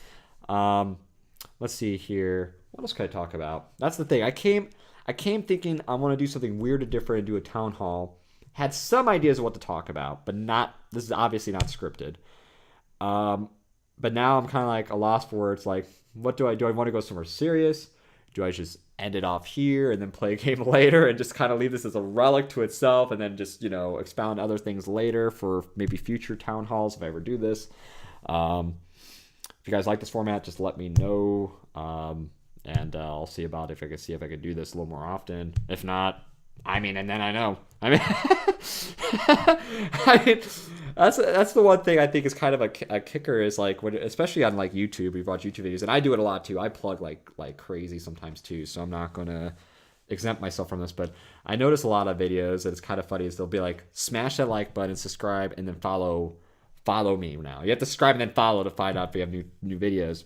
Let's see here. What else could I talk about? That's the thing. I came thinking I want to do something weird and different and do a town hall. Had some ideas of what to talk about, but this is obviously not scripted. But now I'm kind of like a loss for words. Like, what do I do? I want to go somewhere serious? Do I just end it off here and then play a game later and just kind of leave this as a relic to itself and then just, expound other things later for maybe future town halls if I ever do this? If you guys like this format, just let me know. And I'll see about if I can do this a little more often. If not, and then I know. That's the one thing I think is kind of a kicker is like when, especially on like YouTube, we watch YouTube videos, and I do it a lot too. I plug like crazy sometimes too, so I'm not gonna exempt myself from this. But I notice a lot of videos that it's kind of funny is they'll be like, smash that like button, subscribe, and then follow me now. You have to subscribe and then follow to find out if we have new videos.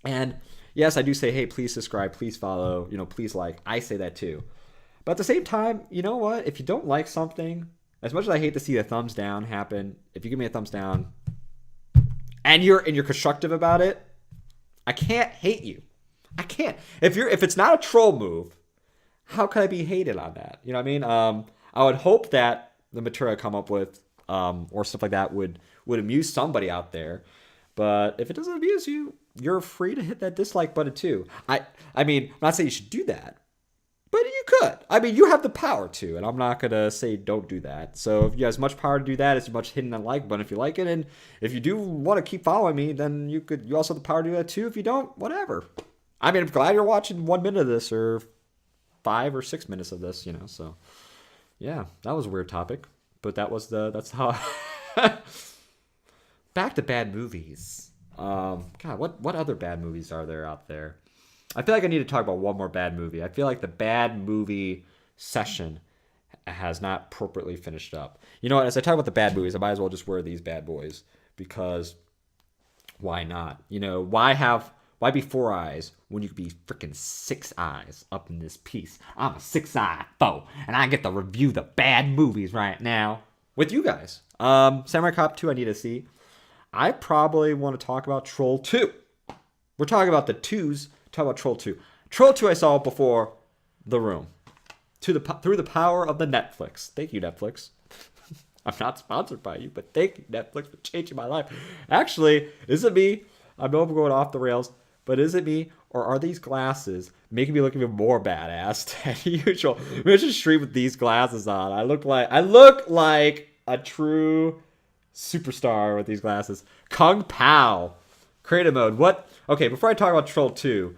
And yes, I do say, hey, please subscribe, please follow, please like. I say that too. But at the same time, you know what? If you don't like something, as much as I hate to see the thumbs down happen, if you give me a thumbs down and you're constructive about it, I can't hate you. I can't. If it's not a troll move, how could I be hated on that? You know what I mean? I would hope that the material I come up with or stuff like that would amuse somebody out there. But if it doesn't amuse you, you're free to hit that dislike button too. I mean, I'm not saying you should do that, but you could. I mean, you have the power to, and I'm not going to say don't do that. So if you have as much power to do that as much hitting that like button if you like it. And if you do want to keep following me, then you also have the power to do that too. If you don't, whatever. I mean, I'm glad you're watching 1 minute of this or 5 or 6 minutes of this, so yeah, that was a weird topic, but that's how back to bad movies. God, what other bad movies are there out there? I feel like I need to talk about one more bad movie. I feel like the bad movie session has not appropriately finished up. You know what? As I talk about the bad movies, I might as well just wear these bad boys because why not? Why be 4 eyes when you could be freaking 6 eyes up in this piece? I'm a 6-eye foe, and I get to review the bad movies right now with you guys. Samurai Cop 2 I need to see. I probably want to talk about Troll 2. We're talking about the twos. Talk about Troll 2. Troll 2 I saw before The Room. Through the power of the Netflix. Thank you, Netflix. I'm not sponsored by you, but thank you, Netflix, for changing my life. Actually, is it me? I know I'm going off the rails, but is it me? Or are these glasses making me look even more badass than usual? Maybe I should stream with these glasses on. I look like a true superstar with these glasses. Kung Pao. Creative mode. What? Okay, before I talk about Troll 2,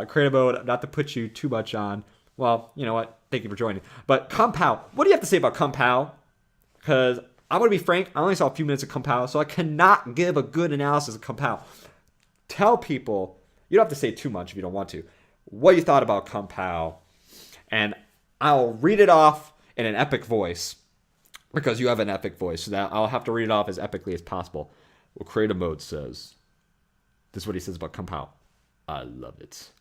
creative mode, not to put you too much on. Well, you know what? Thank you for joining. But Kung Pao. What do you have to say about Kung Pao? Because I'm going to be frank, I only saw a few minutes of Kung Pao, so I cannot give a good analysis of Kung Pao. Tell people, you don't have to say too much if you don't want to, what you thought about Kung Pao. And I'll read it off in an epic voice, because you have an epic voice, so that I'll have to read it off as epically as possible. Well, creative mode says, this is what he says about Kung Pao. I love it.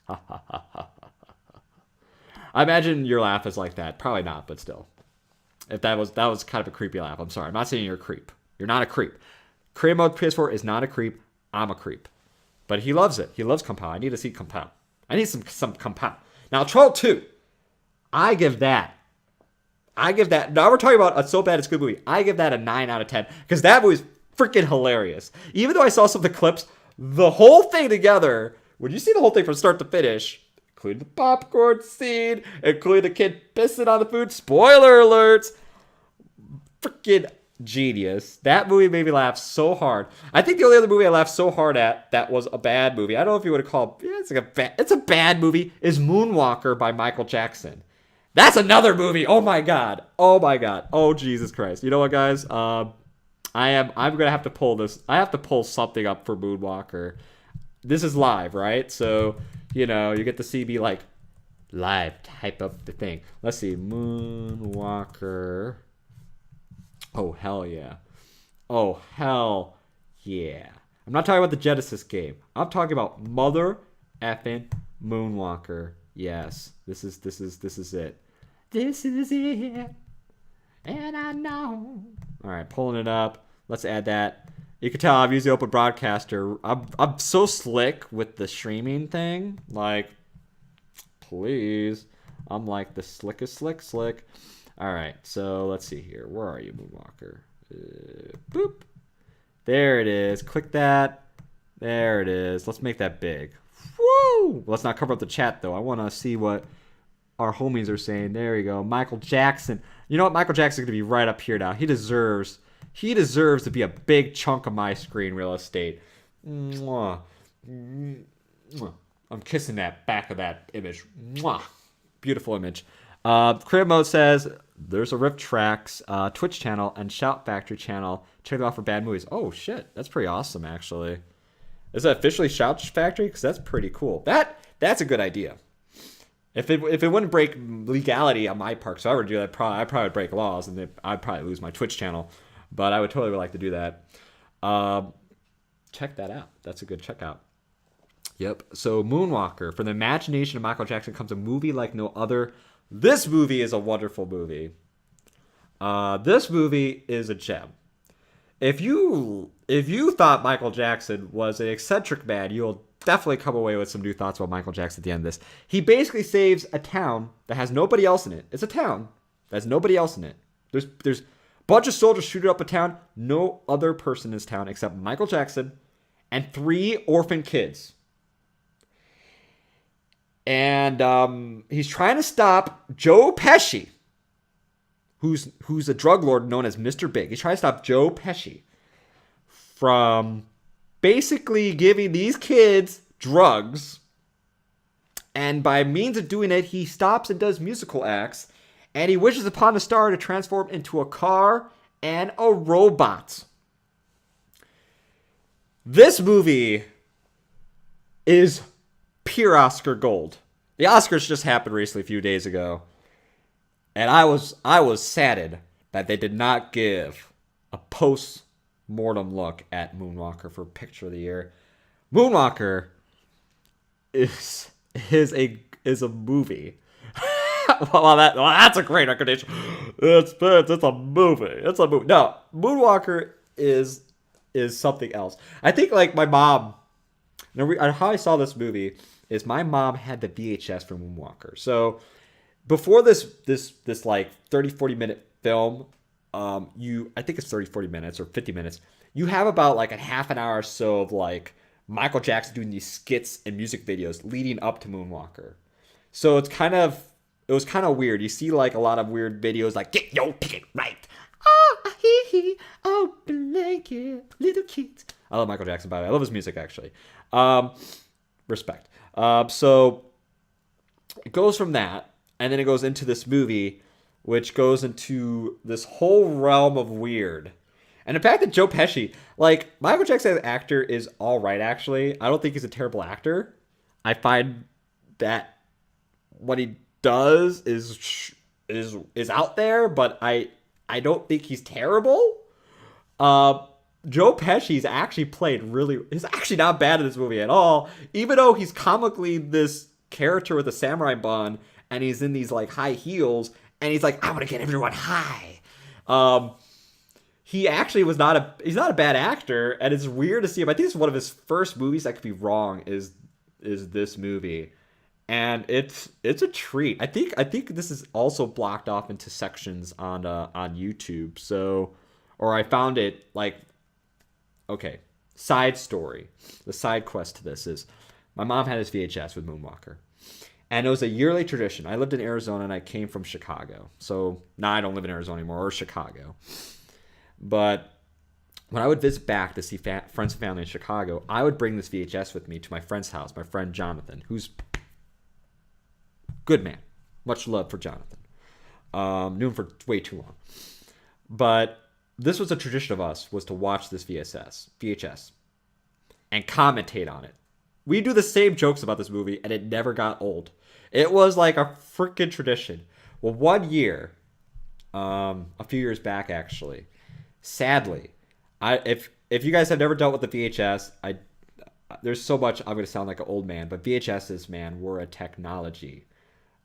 I imagine your laugh is like that. Probably not, but still. If that was kind of a creepy laugh. I'm sorry. I'm not saying you're a creep. You're not a creep. Creative mode PS4 is not a creep. I'm a creep. But he loves it. He loves Kung Pao. I need to see Kung Pao. I need some Kung Pao. Now, Troll 2. I give that. Now we're talking about a so bad it's good movie. I give that a 9 out of 10. Because that movie's freaking hilarious. Even though I saw some of the clips, the whole thing together, when you see the whole thing from start to finish, including the popcorn scene, including the kid pissing on the food, spoiler alerts, freaking genius. That movie made me laugh so hard. I think the only other movie I laughed so hard at that was a bad movie, I don't know if you would have called it's a bad movie, is Moonwalker by Michael Jackson. That's another movie. Oh my god. Oh Jesus Christ. You know what, guys? I'm gonna have to pull this. I have to pull something up for Moonwalker. This is live, right? So, you get to see me like live type of the thing. Let's see. Moonwalker. Oh, hell yeah. Oh, hell yeah. I'm not talking about the Genesis game. I'm talking about mother effing Moonwalker. Yes. This is it. This is it. And I know. All right, pulling it up. Let's add that. You can tell I've used the Open Broadcaster. I'm so slick with the streaming thing. Like, please. I'm like the slickest slick. All right, so let's see here. Where are you, Moonwalker? Boop. There it is. Click that. There it is. Let's make that big. Woo! Let's not cover up the chat, though. I want to see what our homies are saying. There you go. Michael Jackson. You know what? Michael Jackson's going to be right up here now. He deserves to be a big chunk of my screen real estate. Mwah. Mwah. I'm kissing that back of that image. Mwah. Beautiful image. Crib Mode says, there's a Rift Tracks Twitch channel and Shout Factory channel. Check it out for bad movies. Oh, shit. That's pretty awesome, actually. Is it officially Shout Factory? Because that's pretty cool. That's a good idea. If it wouldn't break legality on my part, so I would do that, I probably would break laws, and I'd probably lose my Twitch channel. But I would totally like to do that. Check that out. That's a good checkout. Yep. So Moonwalker. From the imagination of Michael Jackson comes a movie like no other. This movie is a wonderful movie. This movie is a gem. If you thought Michael Jackson was an eccentric man, you'll definitely come away with some new thoughts about Michael Jackson at the end of this. He basically saves a town that has nobody else in it. It's a town that has nobody else in it. There's a bunch of soldiers shooting up a town. No other person in this town except Michael Jackson and 3 orphan kids. And he's trying to stop Joe Pesci, who's a drug lord known as Mr. Big. He's trying to stop Joe Pesci from basically giving these kids drugs. And by means of doing it, he stops and does musical acts. And he wishes upon a star to transform into a car and a robot. This movie is pure Oscar gold. The Oscars just happened recently a few days ago. And I was saddened that they did not give a post-mortem look at Moonwalker for Picture of the Year. Moonwalker is a movie. That's a great recognition. It's a movie. It's a movie. No, Moonwalker is something else. I think like my mom. How I saw this movie is my mom had the VHS for Moonwalker. So before this like 30-40 minute film, I think it's 30-40 minutes or 50 minutes. You have about like a half an hour or so of like Michael Jackson doing these skits and music videos leading up to Moonwalker. So it was kind of weird. You see like a lot of weird videos like get your ticket right. Oh, hee, oh, blanket, little kids. I love Michael Jackson, by the way. I love his music, actually. Respect. So it goes from that, and then it goes into this movie, which goes into this whole realm of weird. And the fact that Joe Pesci, like, Michael Jackson as an actor is all right, actually. I don't think he's a terrible actor. I find that what he does is out there, but I don't think he's terrible. Joe Pesci's actually he's actually not bad in this movie at all, even though he's comically this character with a samurai bun, and he's in these like high heels, and he's like, I want to get everyone high. He actually he's not a bad actor, and it's weird to see him. I think it's one of his first movies. I could be wrong, is this movie. And it's a treat. I think this is also blocked off into sections on YouTube. So, or I found it like, okay, side story. The side quest to this is my mom had this VHS with Moonwalker, and it was a yearly tradition. I lived in Arizona and I came from Chicago. So now I don't live in Arizona anymore, or Chicago. But when I would visit back to see friends and family in Chicago, I would bring this VHS with me to my friend's house. My friend Jonathan, who's good man. Much love for Jonathan. Knew him for way too long. But this was a tradition of us, was to watch this VHS and commentate on it. We do the same jokes about this movie, and it never got old. It was like a freaking tradition. Well, one year, a few years back actually, sadly, if you guys have never dealt with the VHS, there's so much I'm going to sound like an old man, but VHSs, man, were a technology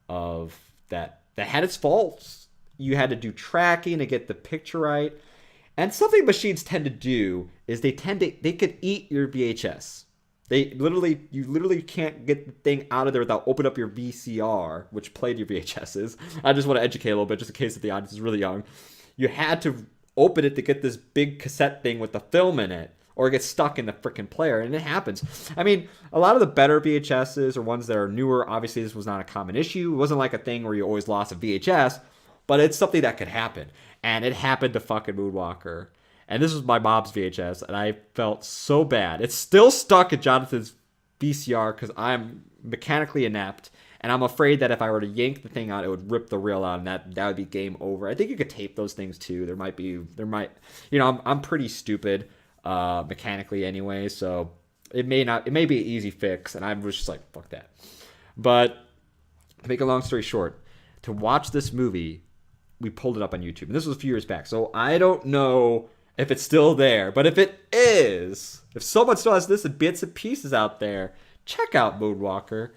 of that had its faults. You had to do tracking to get the picture right. And something machines tend to do is they could eat your VHS. You literally can't get the thing out of there without opening up your VCR, which played your VHSs. I just want to educate a little bit, just in case that the audience is really young. You had to open it to get this big cassette thing with the film in it, or it gets stuck in the freaking player, and it happens. I mean, a lot of the better VHSs or ones that are newer, obviously this was not a common issue. It wasn't like a thing where you always lost a VHS, but it's something that could happen. And it happened to fucking Moonwalker. And this was my mom's VHS, and I felt so bad. It's still stuck at Jonathan's VCR because I'm mechanically inept, and I'm afraid that if I were to yank the thing out, it would rip the reel out, and that would be game over. I think you could tape those things too. I'm pretty stupid mechanically anyway, so it may be an easy fix, and I was just like, fuck that. But to make a long story short, to watch this movie, we pulled it up on YouTube, and this was a few years back, so I don't know if it's still there, but if it is, if someone still has this in bits and pieces out there, check out Moonwalker.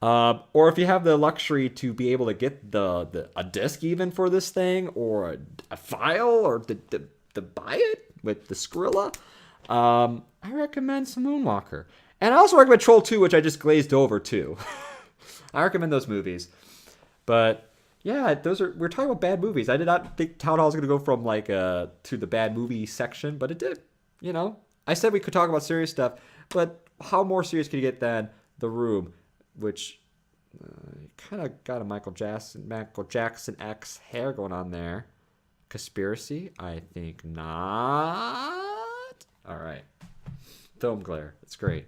Or if you have the luxury to be able to get a disc even for this thing, or a file, or to buy it with the Skrilla, I recommend some Moonwalker. And I also recommend Troll 2, which I just glazed over too. I recommend those movies. But yeah, we're talking about bad movies. I did not think Townhall was going to go from like to the bad movie section, but it did. You know, I said we could talk about serious stuff, but how more serious can you get than The Room, which kind of got a Michael Jackson X hair going on there. Conspiracy? I think not. All right. Film glare. That's great.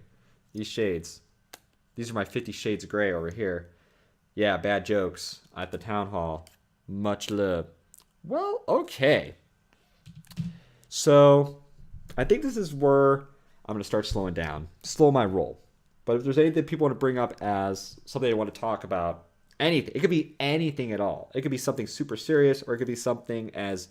These shades. These are my 50 Shades of Grey over here. Yeah, bad jokes at the Town Hall. Much love. Well, okay. So, I think this is where I'm going to start slowing down. Slow my roll. But if there's anything people want to bring up as something they want to talk about, anything. It could be anything at all. It could be something super serious, or it could be something as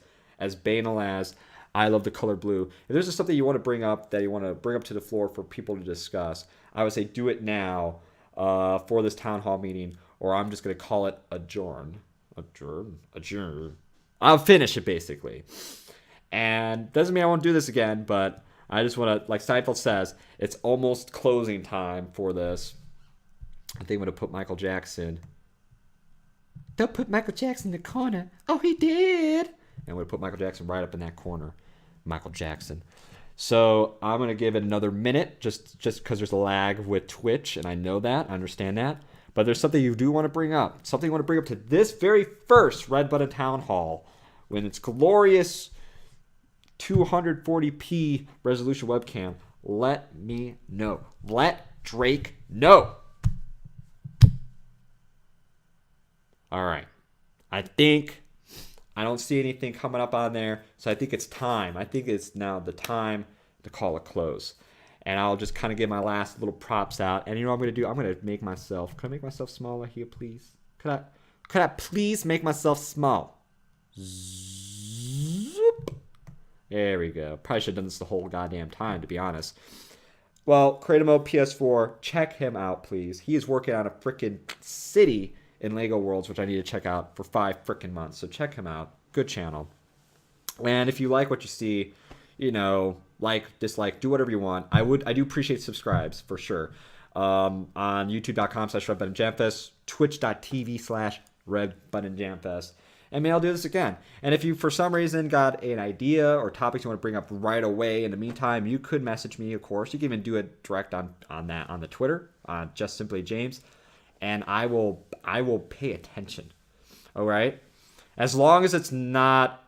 banal as, I love the color blue. If there's just something you want to bring up that you want to bring up to the floor for people to discuss, I would say do it now for this town hall meeting, or I'm just going to call it adjourn. Adjourn. I'll finish it, basically. And doesn't mean I won't do this again, but I just want to, like Seinfeld says, it's almost closing time for this. I think I'm going to put Michael Jackson. Don't put Michael Jackson in the corner. Oh, he did. And I'm going to put Michael Jackson right up in that corner. Michael Jackson. So I'm going to give it another minute just because there's a lag with Twitch, and I know that. I understand that. But there's something you do want to bring up. Something you want to bring up to this very first Red Button Town Hall when it's glorious 240p resolution webcam. Let me know. Let Drake know. All right. I don't see anything coming up on there, so I think it's time. I think it's now the time to call a close. And I'll just kind of give my last little props out. And you know what I'm going to do? I'm going to make myself... Could I make myself smaller here, please? Could I please make myself small? Zoop. There we go. Probably should have done this the whole goddamn time, to be honest. Well, Kratom PS4, check him out, please. He is working on a freaking city in Lego Worlds, which I need to check out for 5 freaking months. So check him out. Good channel. And if you like what you see, you know, like, dislike, do whatever you want. I do appreciate subscribes for sure. On youtube.com/RedButtonJamFest, twitch.tv/RedButtonJamFest. And maybe I'll do this again. And if you, for some reason, got an idea or topics you want to bring up right away, in the meantime, you could message me, of course. You can even do it direct on the Twitter, just simply James. And I will pay attention. All right? As long as it's not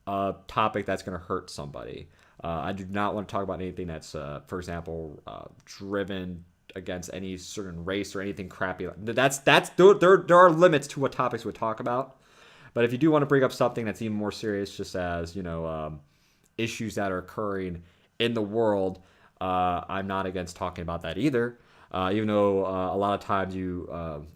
a topic that's going to hurt somebody. I do not want to talk about anything that's, for example, driven against any certain race or anything crappy. There are limits to what topics we talk about. But if you do want to bring up something that's even more serious, just as, you know, issues that are occurring in the world, I'm not against talking about that either. Even though a lot of times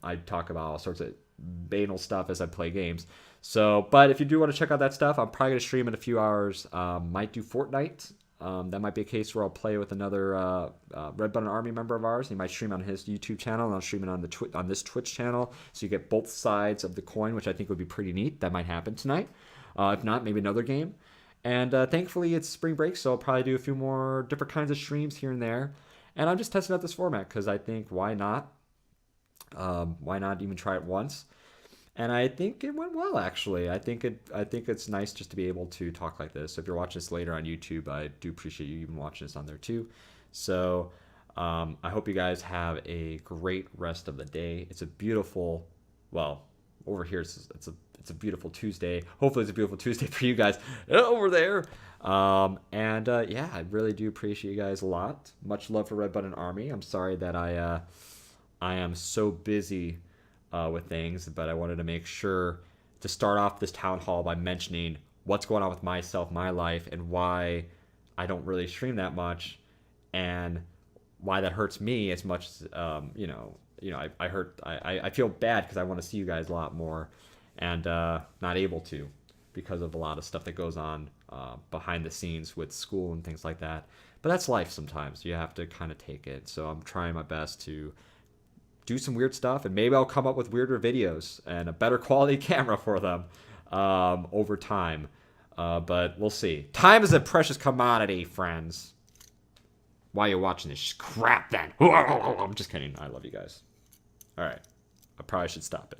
I talk about all sorts of banal stuff as I play games. So, but if you do want to check out that stuff, I'm probably going to stream in a few hours. Might do Fortnite. That might be a case where I'll play with another Red Button Army member of ours. He might stream on his YouTube channel, and I'll stream it on this Twitch channel. So you get both sides of the coin, which I think would be pretty neat. That might happen tonight. If not, maybe another game. And thankfully, it's spring break, so I'll probably do a few more different kinds of streams here and there. And I'm just testing out this format because I think why not? Why not even try it once? And I think it went well, actually. I think it's nice just to be able to talk like this. So if you're watching this later on YouTube, I do appreciate you even watching this on there too. So I hope you guys have a great rest of the day. It's a beautiful, well, over here it's a beautiful Tuesday. Hopefully it's a beautiful Tuesday for you guys over there. Yeah, I really do appreciate you guys a lot. Much love for Red Button Army. I'm sorry that I am so busy with things, but I wanted to make sure to start off this town hall by mentioning what's going on with myself, my life, and why I don't really stream that much, and why that hurts me as much as I feel bad because I want to see you guys a lot more, and not able to because of a lot of stuff that goes on behind the scenes with school and things like that. But that's life sometimes. You have to kind of take it. So I'm trying my best to do some weird stuff, and maybe I'll come up with weirder videos and a better quality camera for them over time. But we'll see. Time is a precious commodity, friends. Why are you watching this crap then? I'm just kidding. I love you guys. All right. I probably should stop it.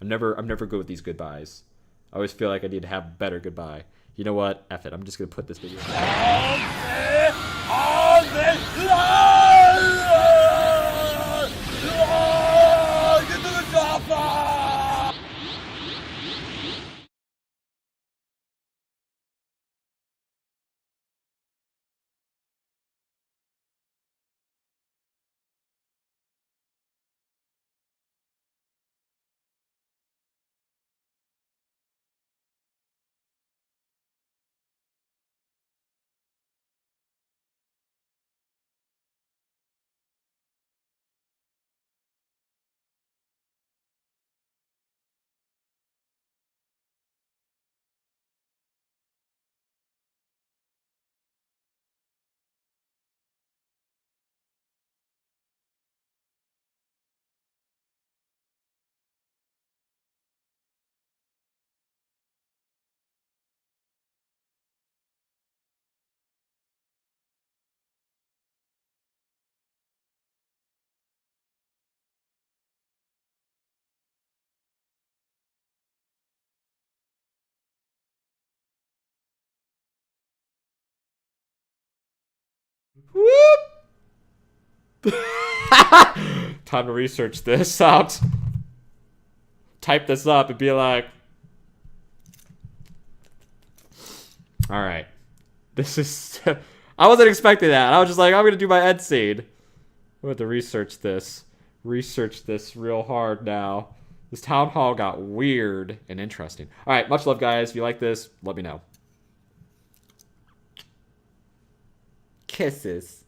I'm never good with these goodbyes. I always feel like I need to have better goodbye. You know what? F it. I'm just going to put this video. Whoop! Time to research this out. Type this up and be like, all right, this is. I wasn't expecting that. I was just like, I'm gonna do my end scene. I'm gonna have to research this real hard now. This town hall got weird and interesting. All right, much love, guys. If you like this, let me know. Kisses.